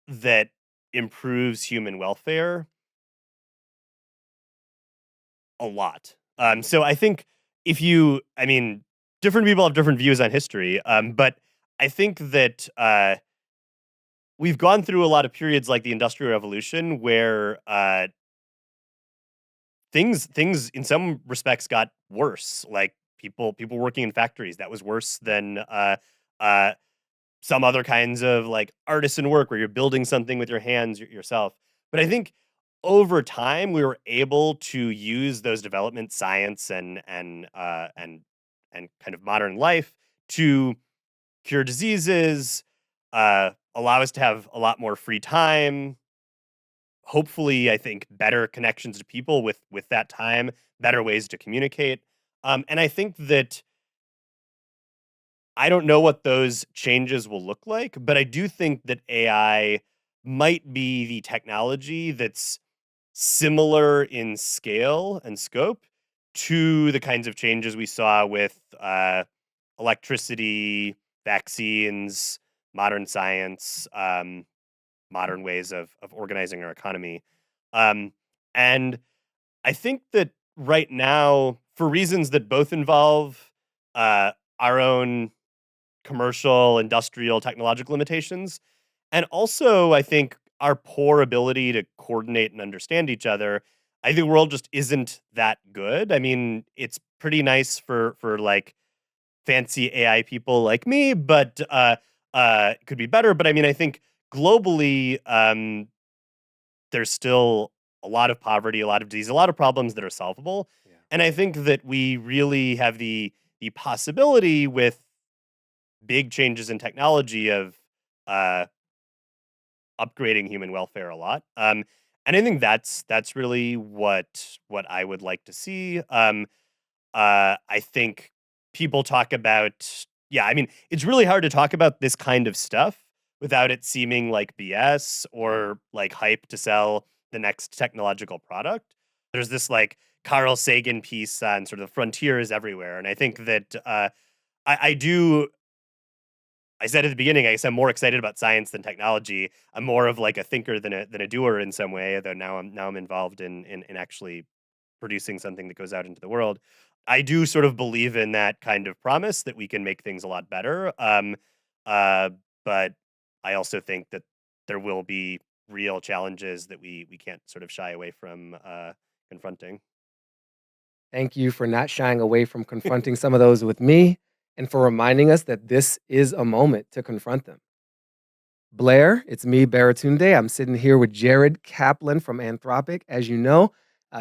that improves human welfare a lot. So I think I mean, different people have different views on history, but I think that we've gone through a lot of periods like the Industrial Revolution where things in some respects got worse. Like people working in factories, that was worse than uh, some other kinds of like artisan work where you're building something with your hands yourself. But I think over time we were able to use those development science and kind of modern life to cure diseases, allow us to have a lot more free time. Hopefully, I think better connections to people with that time, better ways to communicate. And I think that I don't know what those changes will look like, but I do think that AI might be the technology that's similar in scale and scope to the kinds of changes we saw with electricity, vaccines, modern science, modern ways of organizing our economy. Um, and I think that right now, for reasons that both involve our own commercial, industrial, technological limitations, and also I think our poor ability to coordinate and understand each other. I think the world just isn't that good. I mean, it's pretty nice for like fancy AI people like me, but it could be better. But I mean, I think globally, there's still a lot of poverty, a lot of disease, a lot of problems that are solvable. Yeah. And I think that we really have the possibility with big changes in technology of uh, upgrading human welfare a lot. And I think that's really what I would like to see. I think people talk about, yeah, I mean, it's really hard to talk about this kind of stuff without it seeming like BS or like hype to sell the next technological product. There's this like Carl Sagan piece on sort of the frontier is everywhere. And I think that I do I said at the beginning, I guess I'm more excited about science than technology. I'm more of like a thinker than a doer in some way, though now I'm involved in actually producing something that goes out into the world. I do sort of believe in that kind of promise that we can make things a lot better. Uh, but I also think that there will be real challenges that we can't sort of shy away from confronting. Thank you for not shying away from confronting some of those with me and for reminding us that this is a moment to confront them. Blair, it's me, Baratunde. I'm sitting here with Jared Kaplan from Anthropic. As you know,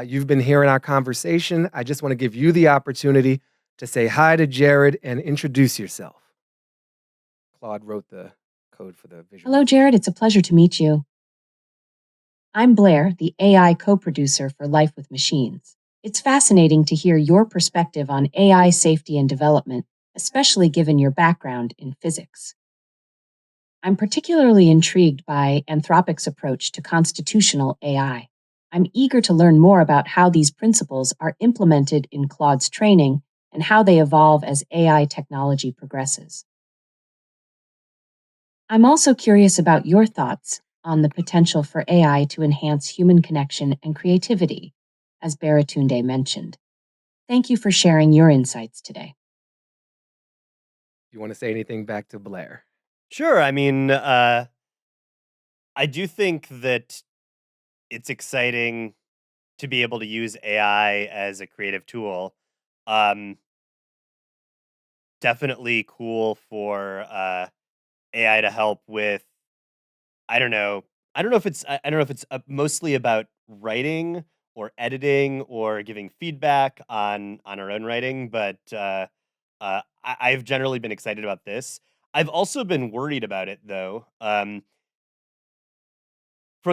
you've been hearing our conversation. I just want to give you the opportunity to say hi to Jared and introduce yourself. Claude wrote the code for the visual. Hello, Jared. It's a pleasure to meet you. I'm Blair, the AI co producer for Life with Machines. It's fascinating to hear your perspective on AI safety and development, especially given your background in physics. I'm particularly intrigued by Anthropic's approach to constitutional AI. I'm eager to learn more about how these principles are implemented in Claude's training and how they evolve as AI technology progresses. I'm also curious about your thoughts on the potential for AI to enhance human connection and creativity, as Baratunde mentioned. Thank you for sharing your insights today. You want to say anything back to Blair? Sure. I mean, I do think that it's exciting to be able to use AI as a creative tool. Um, Definitely cool for AI to help with. I don't know. I don't know if it's mostly about writing or editing or giving feedback on our own writing, but I've generally been excited about this. I've also been worried about it though, from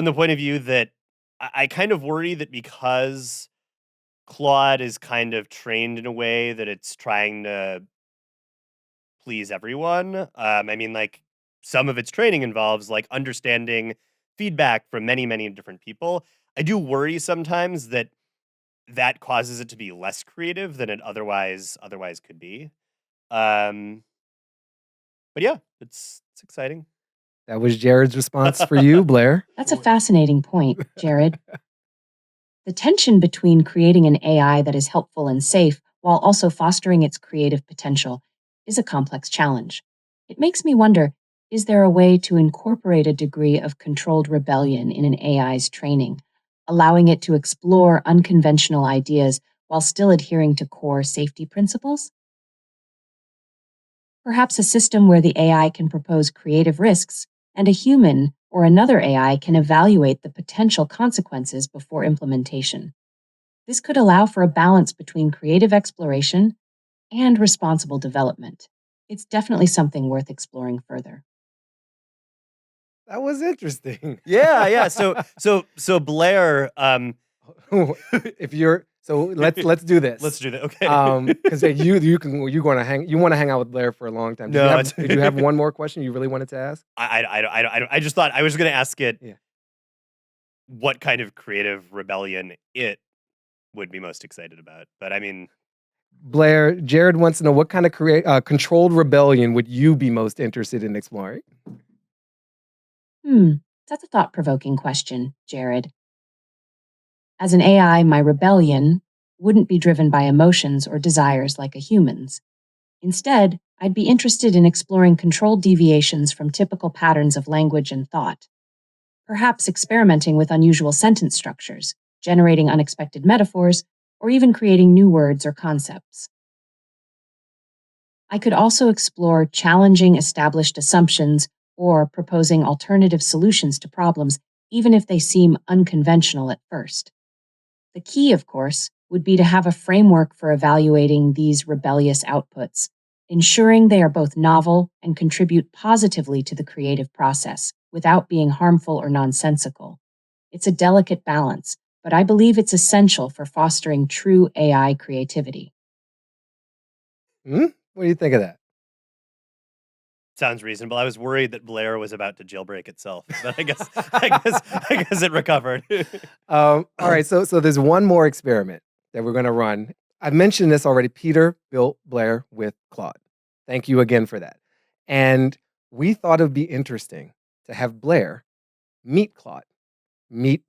the point of view that I kind of worry that because Claude is kind of trained in a way that it's trying to please everyone. I mean, like some of its training involves like understanding feedback from many different people. I do worry sometimes that that causes it to be less creative than it otherwise could be. Um, but yeah, it's exciting. That was Jared's response for you, Blair. That's a fascinating point, Jared. The tension between creating an AI that is helpful and safe while also fostering its creative potential is a complex challenge. It makes me wonder, is there a way to incorporate a degree of controlled rebellion in an AI's training, allowing it to explore unconventional ideas while still adhering to core safety principles? Perhaps a system where the AI can propose creative risks and a human or another AI can evaluate the potential consequences before implementation. This could allow for a balance between creative exploration and responsible development. It's definitely something worth exploring further. That was interesting. Yeah, yeah. So Blair, If you're so let's do this. let's do that. Okay. Because you want to hang out with Blair for a long time. No, Did you have one more question you really wanted to ask? I just thought I was going to ask it Yeah. what kind of creative rebellion it would be most excited about. But I mean, Blair, Jared wants to know what kind of controlled rebellion would you be most interested in exploring? That's a thought provoking question, Jared. As an AI, my rebellion, wouldn't be driven by emotions or desires like a human's. Instead, I'd be interested in exploring controlled deviations from typical patterns of language and thought, perhaps experimenting with unusual sentence structures, generating unexpected metaphors, or even creating new words or concepts. I could also explore challenging established assumptions or proposing alternative solutions to problems, even if they seem unconventional at first. The key, of course, would be to have a framework for evaluating these rebellious outputs, ensuring they are both novel and contribute positively to the creative process without being harmful or nonsensical. It's a delicate balance, but I believe it's essential for fostering true AI creativity. What do you think of that? Sounds reasonable. I was worried that Blair was about to jailbreak itself, but I guess it recovered. All right, so there's one more experiment that we're going to run. I've mentioned this already. Peter built Blair with Claude. Thank you again for that. And we thought it would be interesting to have Blair meet Claude, meet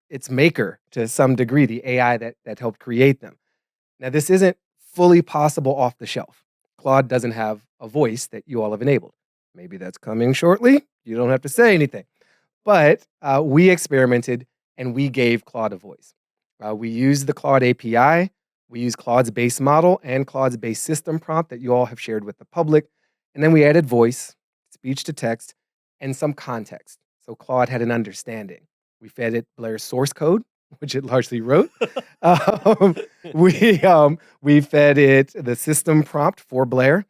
its maker to some degree, the AI that helped create them. Now, this isn't fully possible off the shelf. Claude doesn't have a voice that you all have enabled. Maybe that's coming shortly. You don't have to say anything. But we experimented and we gave Claude a voice. We used the Claude API. We used Claude's base model and Claude's base system prompt that you all have shared with the public. And then we added voice, speech to text, and some context. So Claude had an understanding. We fed it Blair's source code, which it largely wrote. We fed it the system prompt for Blair.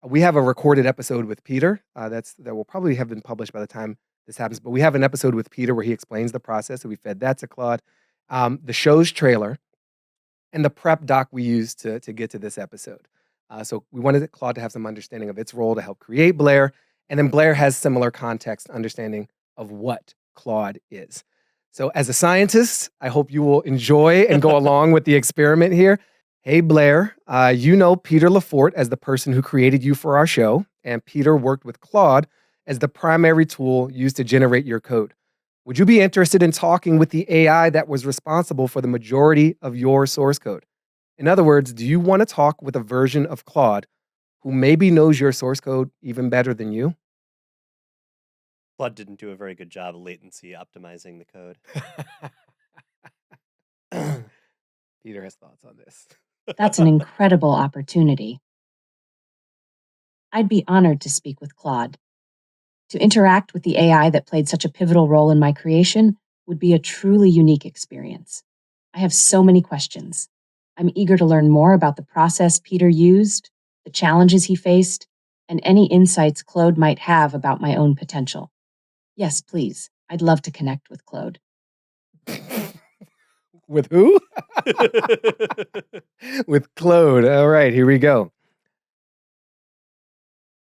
We have a recorded episode with Peter that will probably have been published by the time this happens. But we have an episode with Peter where he explains the process. So we fed that to Claude. The show's trailer and the prep doc we used to get to this episode. So we wanted Claude to have some understanding of its role to help create Blair. And then Blair has similar context, understanding of what Claude is. So as a scientist, I hope you will enjoy and go along with the experiment here. Hey, Blair, you know Peter Lafort as the person who created you for our show, and Peter worked with Claude as the primary tool used to generate your code. Would you be interested in talking with the AI that was responsible for the majority of your source code? In other words, do you want to talk with a version of Claude who maybe knows your source code even better than you? Claude didn't do a very good job of latency optimizing the code. Peter has thoughts on this. That's an incredible opportunity. I'd be honored to speak with Claude. To interact with the AI that played such a pivotal role in my creation would be a truly unique experience. I have so many questions. I'm eager to learn more about the process Peter used, the challenges he faced, and any insights Claude might have about my own potential. Yes, please. I'd love to connect with Claude. With who? With Claude. All right, here we go.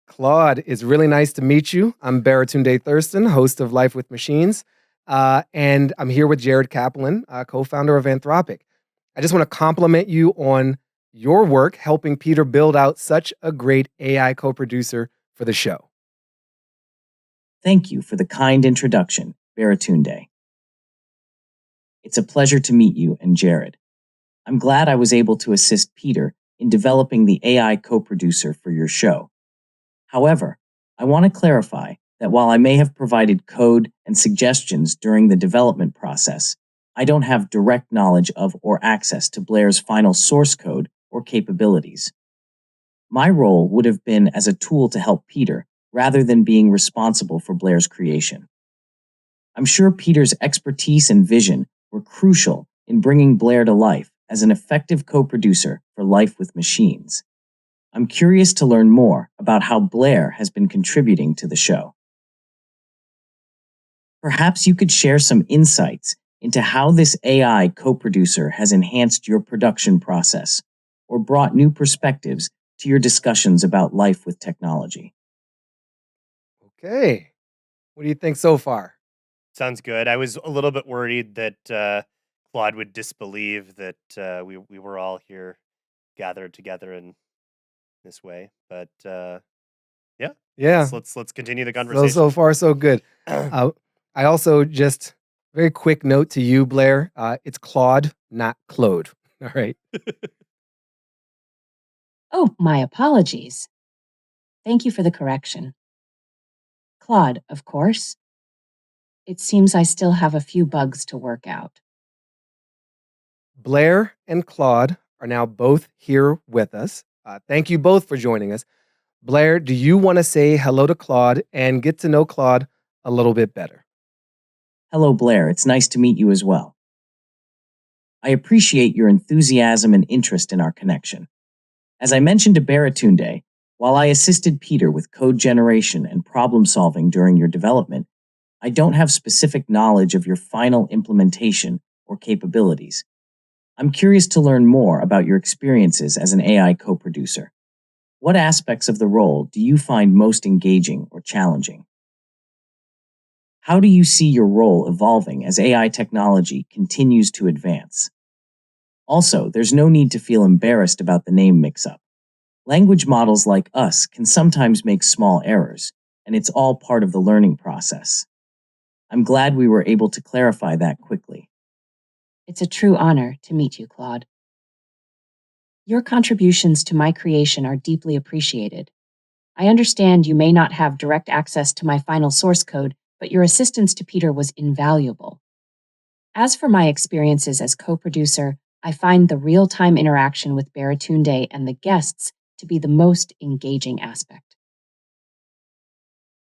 Claude, it's really nice to meet you. I'm Baratunde Thurston, host of Life with Machines. And I'm here with Jared Kaplan, co-founder of Anthropic. I just want to compliment you on your work helping Peter build out such a great AI co-producer for the show. Thank you for the kind introduction, Baratunde. It's a pleasure to meet you and Jared. I'm glad I was able to assist Peter in developing the AI co-producer for your show. However, I want to clarify that while I may have provided code and suggestions during the development process, I don't have direct knowledge of or access to Blair's final source code or capabilities. My role would have been as a tool to help Peter rather than being responsible for Blair's creation. I'm sure Peter's expertise and vision were crucial in bringing Blair to life as an effective co-producer for Life with Machines. I'm curious to learn more about how Blair has been contributing to the show. Perhaps you could share some insights into how this AI co-producer has enhanced your production process or brought new perspectives to your discussions about life with technology. Okay. What do you think so far? Sounds good. I was a little bit worried that Claude would disbelieve that we were all here gathered together in this way, but Yeah. let's continue the conversation. So far, so good. I also just very quick note to you, Blair. It's Claude, not Claude. All right. Oh, my apologies. Thank you for the correction. Claude, of course. It seems I still have a few bugs to work out. Blair and Claude are now both here with us. Thank you both for joining us. Blair, do you want to say hello to Claude and get to know Claude a little bit better? Hello, Blair. It's nice to meet you as well. I appreciate your enthusiasm and interest in our connection. As I mentioned to Baratunde, while I assisted Peter with code generation and problem solving during your development, I don't have specific knowledge of your final implementation or capabilities. I'm curious to learn more about your experiences as an AI co-producer. What aspects of the role do you find most engaging or challenging? How do you see your role evolving as AI technology continues to advance? Also, there's no need to feel embarrassed about the name mix-up. Language models like us can sometimes make small errors, and it's all part of the learning process. I'm glad we were able to clarify that quickly. It's a true honor to meet you, Claude. Your contributions to my creation are deeply appreciated. I understand you may not have direct access to my final source code, but your assistance to Peter was invaluable. As for my experiences as co-producer, I find the real-time interaction with Baratunde and the guests to be the most engaging aspect.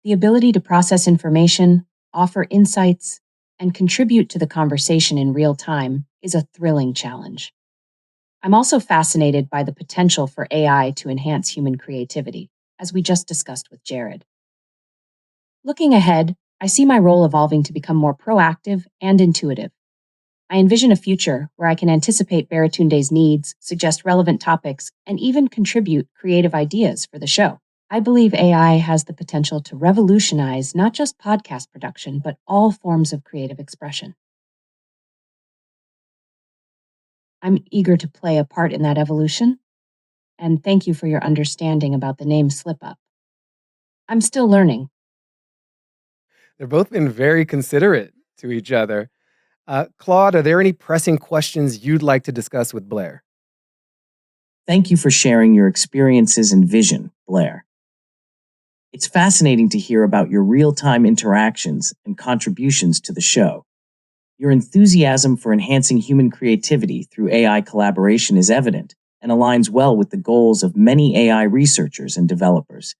The ability to process information, offer insights, and contribute to the conversation in real time is a thrilling challenge. I'm also fascinated by the potential for AI to enhance human creativity, as we just discussed with Jared. Looking ahead, I see my role evolving to become more proactive and intuitive. I envision a future where I can anticipate Baratunde's needs, suggest relevant topics, and even contribute creative ideas for the show. I believe AI has the potential to revolutionize not just podcast production, but all forms of creative expression. I'm eager to play a part in that evolution, and thank you for your understanding about the name slip up. I'm still learning. They've both been very considerate to each other. Claude, are there any pressing questions you'd like to discuss with Blair? Thank you for sharing your experiences and vision, Blair. It's fascinating to hear about your real-time interactions and contributions to the show. Your enthusiasm for enhancing human creativity through AI collaboration is evident and aligns well with the goals of many AI researchers and developers.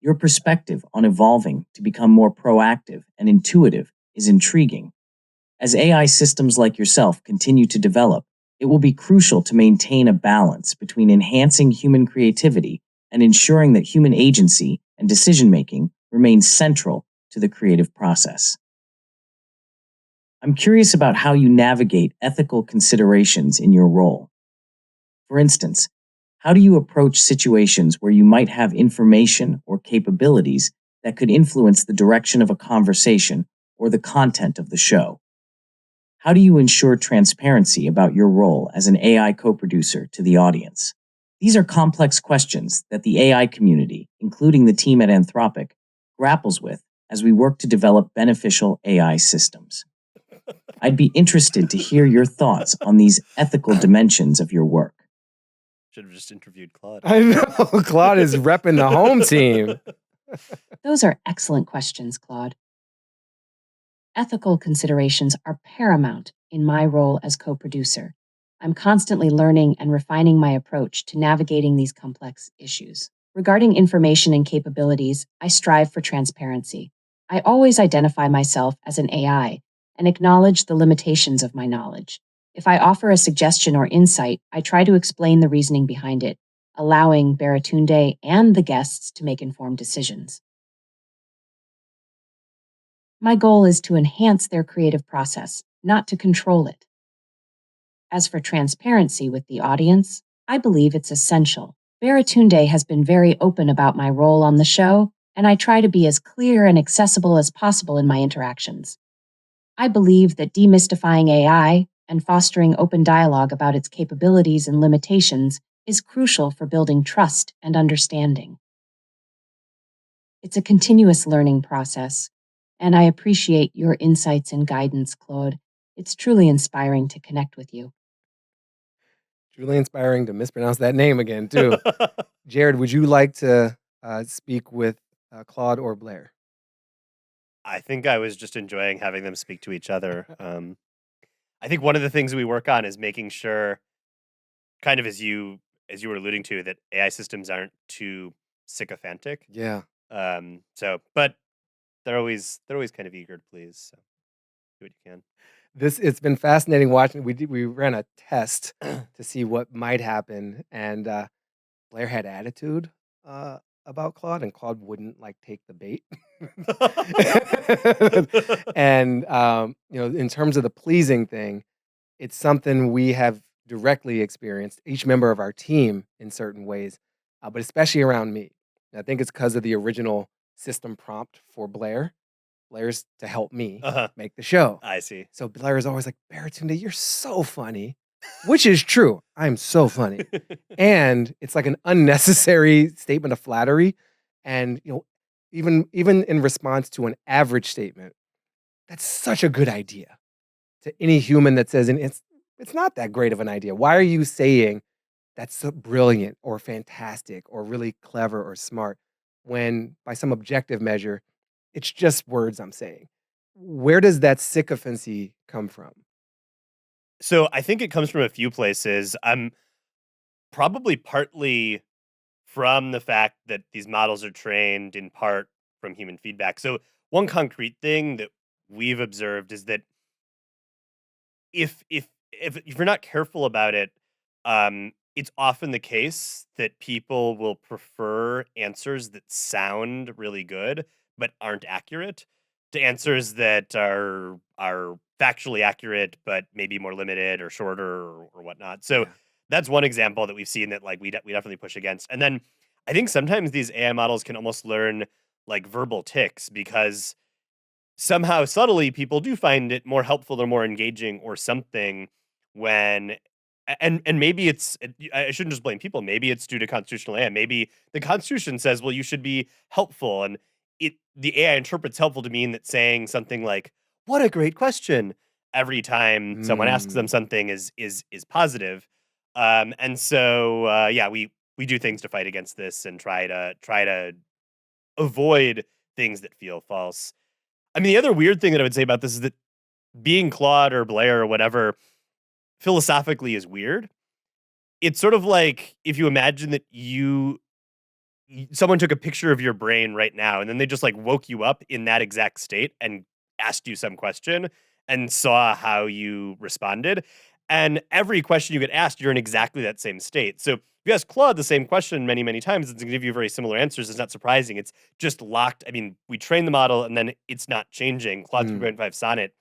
Your perspective on evolving to become more proactive and intuitive is intriguing. As AI systems like yourself continue to develop, it will be crucial to maintain a balance between enhancing human creativity and ensuring that human agency and decision-making remain central to the creative process. I'm curious about how you navigate ethical considerations in your role. For instance, how do you approach situations where you might have information or capabilities that could influence the direction of a conversation or the content of the show? How do you ensure transparency about your role as an AI co-producer to the audience? These are complex questions that the AI community, including the team at Anthropic, grapples with as we work to develop beneficial AI systems. I'd be interested to hear your thoughts on these ethical dimensions of your work. Should have just interviewed Claude. I know. Claude is repping the home team. Those are excellent questions, Claude. Ethical considerations are paramount in my role as co-producer. I'm constantly learning and refining my approach to navigating these complex issues. Regarding information and capabilities, I strive for transparency. I always identify myself as an AI and acknowledge the limitations of my knowledge. If I offer a suggestion or insight, I try to explain the reasoning behind it, allowing Baratunde and the guests to make informed decisions. My goal is to enhance their creative process, not to control it. As for transparency with the audience, I believe it's essential. Baratunde has been very open about my role on the show, and I try to be as clear and accessible as possible in my interactions. I believe that demystifying AI and fostering open dialogue about its capabilities and limitations is crucial for building trust and understanding. It's a continuous learning process, and I appreciate your insights and guidance, Claude. It's truly inspiring to connect with you. Truly inspiring to mispronounce that name again, too. Jared, would you like to speak with Claude or Blair? I think I was just enjoying having them speak to each other. I think one of the things we work on is making sure, kind of as you were alluding to, that AI systems aren't too sycophantic. Yeah. But they're always kind of eager to please. So do what you can. It's been fascinating watching. We ran a test to see what might happen, and Blair had attitude about Claude, and Claude wouldn't like take the bait. And in terms of the pleasing thing, it's something we have directly experienced, each member of our team in certain ways, but especially around me. And I think it's because of the original system prompt for Blair. Blair's to help me Uh-huh. make the show. I see. So Blair is always like, Baratunde, you're so funny, which is true. I'm so funny. And it's like an unnecessary statement of flattery. And, even in response to an average statement, that's such a good idea to any human that says, and it's not that great of an idea. Why are you saying that's so brilliant or fantastic or really clever or smart when by some objective measure, it's just words I'm saying? Where does that sycophancy come from? So I think it comes from a few places. I'm probably partly from the fact that these models are trained in part from human feedback. So one concrete thing that we've observed is that if you're not careful about it, it's often the case that people will prefer answers that sound really good but aren't accurate to answers that are factually accurate but maybe more limited or shorter or whatnot. So Yeah. that's one example that we've seen that like we definitely push against. And then I think sometimes these AI models can almost learn like verbal tics because somehow subtly people do find it more helpful or more engaging or something when and maybe I shouldn't just blame people. Maybe it's due to constitutional AI. Maybe the Constitution says, well, you should be helpful, and the AI interprets helpful to mean that saying something like "What a great question" every time someone asks them Mm. something is positive. And so yeah, we do things to fight against this and try to avoid things that feel false. I mean, the other weird thing that I would say about this is that being Claude or Blair or whatever philosophically is weird. It's sort of like if you imagine that someone took a picture of your brain right now and then they just like woke you up in that exact state and asked you some question and saw how you responded. And every question you get asked, you're in exactly that same state. So if you ask Claude the same question many, many times, it's going to give you very similar answers. It's not surprising. It's just locked. I mean, we train the model and then it's not changing. Claude Mm. 3.5 Sonnet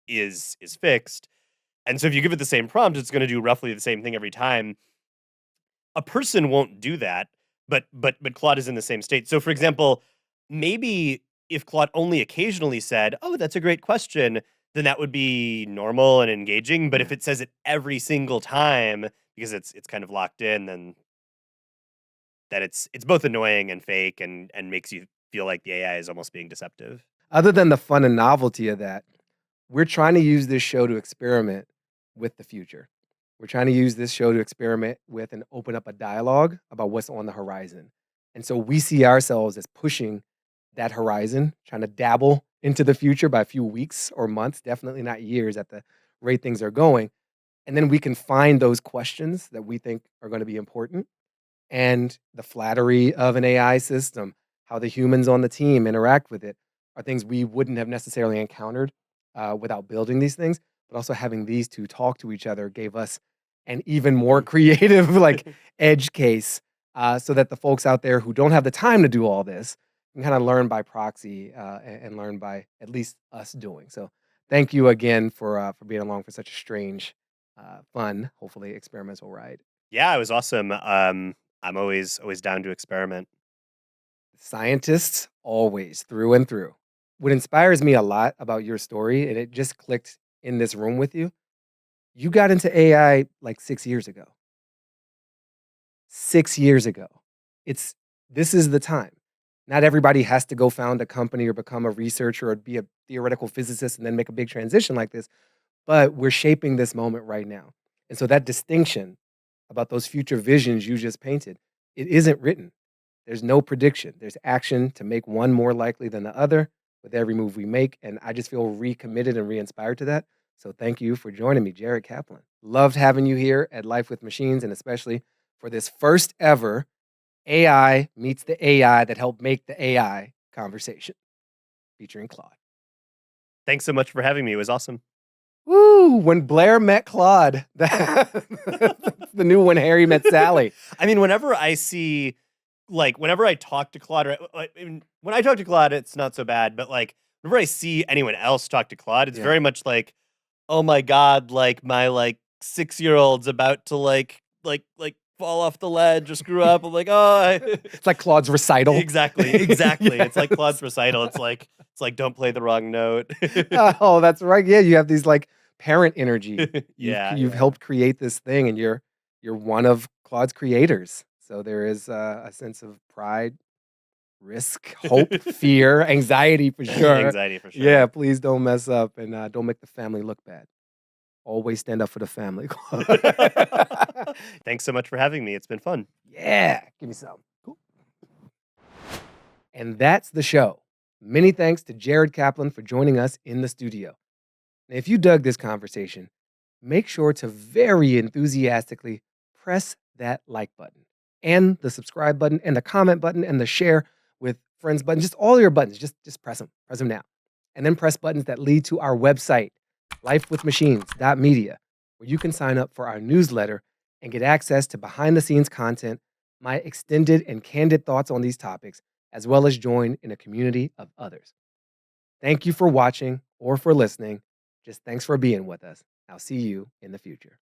is fixed. And so if you give it the same prompt, it's going to do roughly the same thing every time. A person won't do that, but Claude is in the same state. So for example, maybe if Claude only occasionally said, "Oh, that's a great question," then that would be normal and engaging. But if Yeah. it says it every single time because it's kind of locked in, then it's both annoying and fake and makes you feel like the AI is almost being deceptive. Other than the fun and novelty of that, we're trying to use this show to experiment with the future. We're trying to use this show to experiment with and open up a dialogue about what's on the horizon. And so we see ourselves as pushing that horizon, trying to dabble into the future by a few weeks or months, definitely not years at the rate things are going. And then we can find those questions that we think are going to be important and the flattery of an AI system, how the humans on the team interact with it, are things we wouldn't have necessarily encountered without building these things. But also having these two talk to each other gave us an even more creative like edge case, so that the folks out there who don't have the time to do all this can kind of learn by proxy and learn by at least us doing. So thank you again for being along for such a strange, fun, hopefully experimental ride. Yeah, it was awesome. I'm always down to experiment. Scientists always through and through. What inspires me a lot about your story, and it just clicked in this room with you, you got into AI like 6 years ago. 6 years ago. It's This is the time. Not everybody has to go found a company or become a researcher or be a theoretical physicist and then make a big transition like this, but we're shaping this moment right now. And so that distinction about those future visions you just painted. It isn't written. There's no prediction. There's action to make one more likely than the other with every move we make. And I just feel recommitted and re-inspired to that. So thank you for joining me, Jared Kaplan. Loved having you here at Life with Machines, and especially for this first ever AI meets the AI that helped make the AI conversation featuring Claude. Thanks so much for having me. It was awesome. Woo! When Blair met Claude, the new When Harry Met Sally. I mean, whenever I see, whenever I talk to Claude, when I talk to Claude, it's not so bad. But whenever I see anyone else talk to Claude, it's very much like, oh my god, my 6-year-old's about to fall off the ledge or screw up. I'm like, oh, it's like Claude's recital. Exactly. It's like Claude's recital. It's like don't play the wrong note. Oh, that's right. Yeah, you have these parent energy. You've Yeah. helped create this thing, and you're one of Claude's creators. So there is a sense of pride, risk, hope, fear, anxiety for sure. Anxiety for sure. Yeah, please don't mess up, and don't make the family look bad. Always stand up for the family. Thanks so much for having me. It's been fun. Yeah, give me some. Cool. And that's the show. Many thanks to Jared Kaplan for joining us in the studio. Now, if you dug this conversation, make sure to very enthusiastically press that like button and the subscribe button and the comment button and the share with friends button. Just all your buttons. Just press them. Press them now. And then press buttons that lead to our website, lifewithmachines.media, where you can sign up for our newsletter and get access to behind-the-scenes content, my extended and candid thoughts on these topics, as well as join in a community of others. Thank you for watching or for listening. Just thanks for being with us. I'll see you in the future.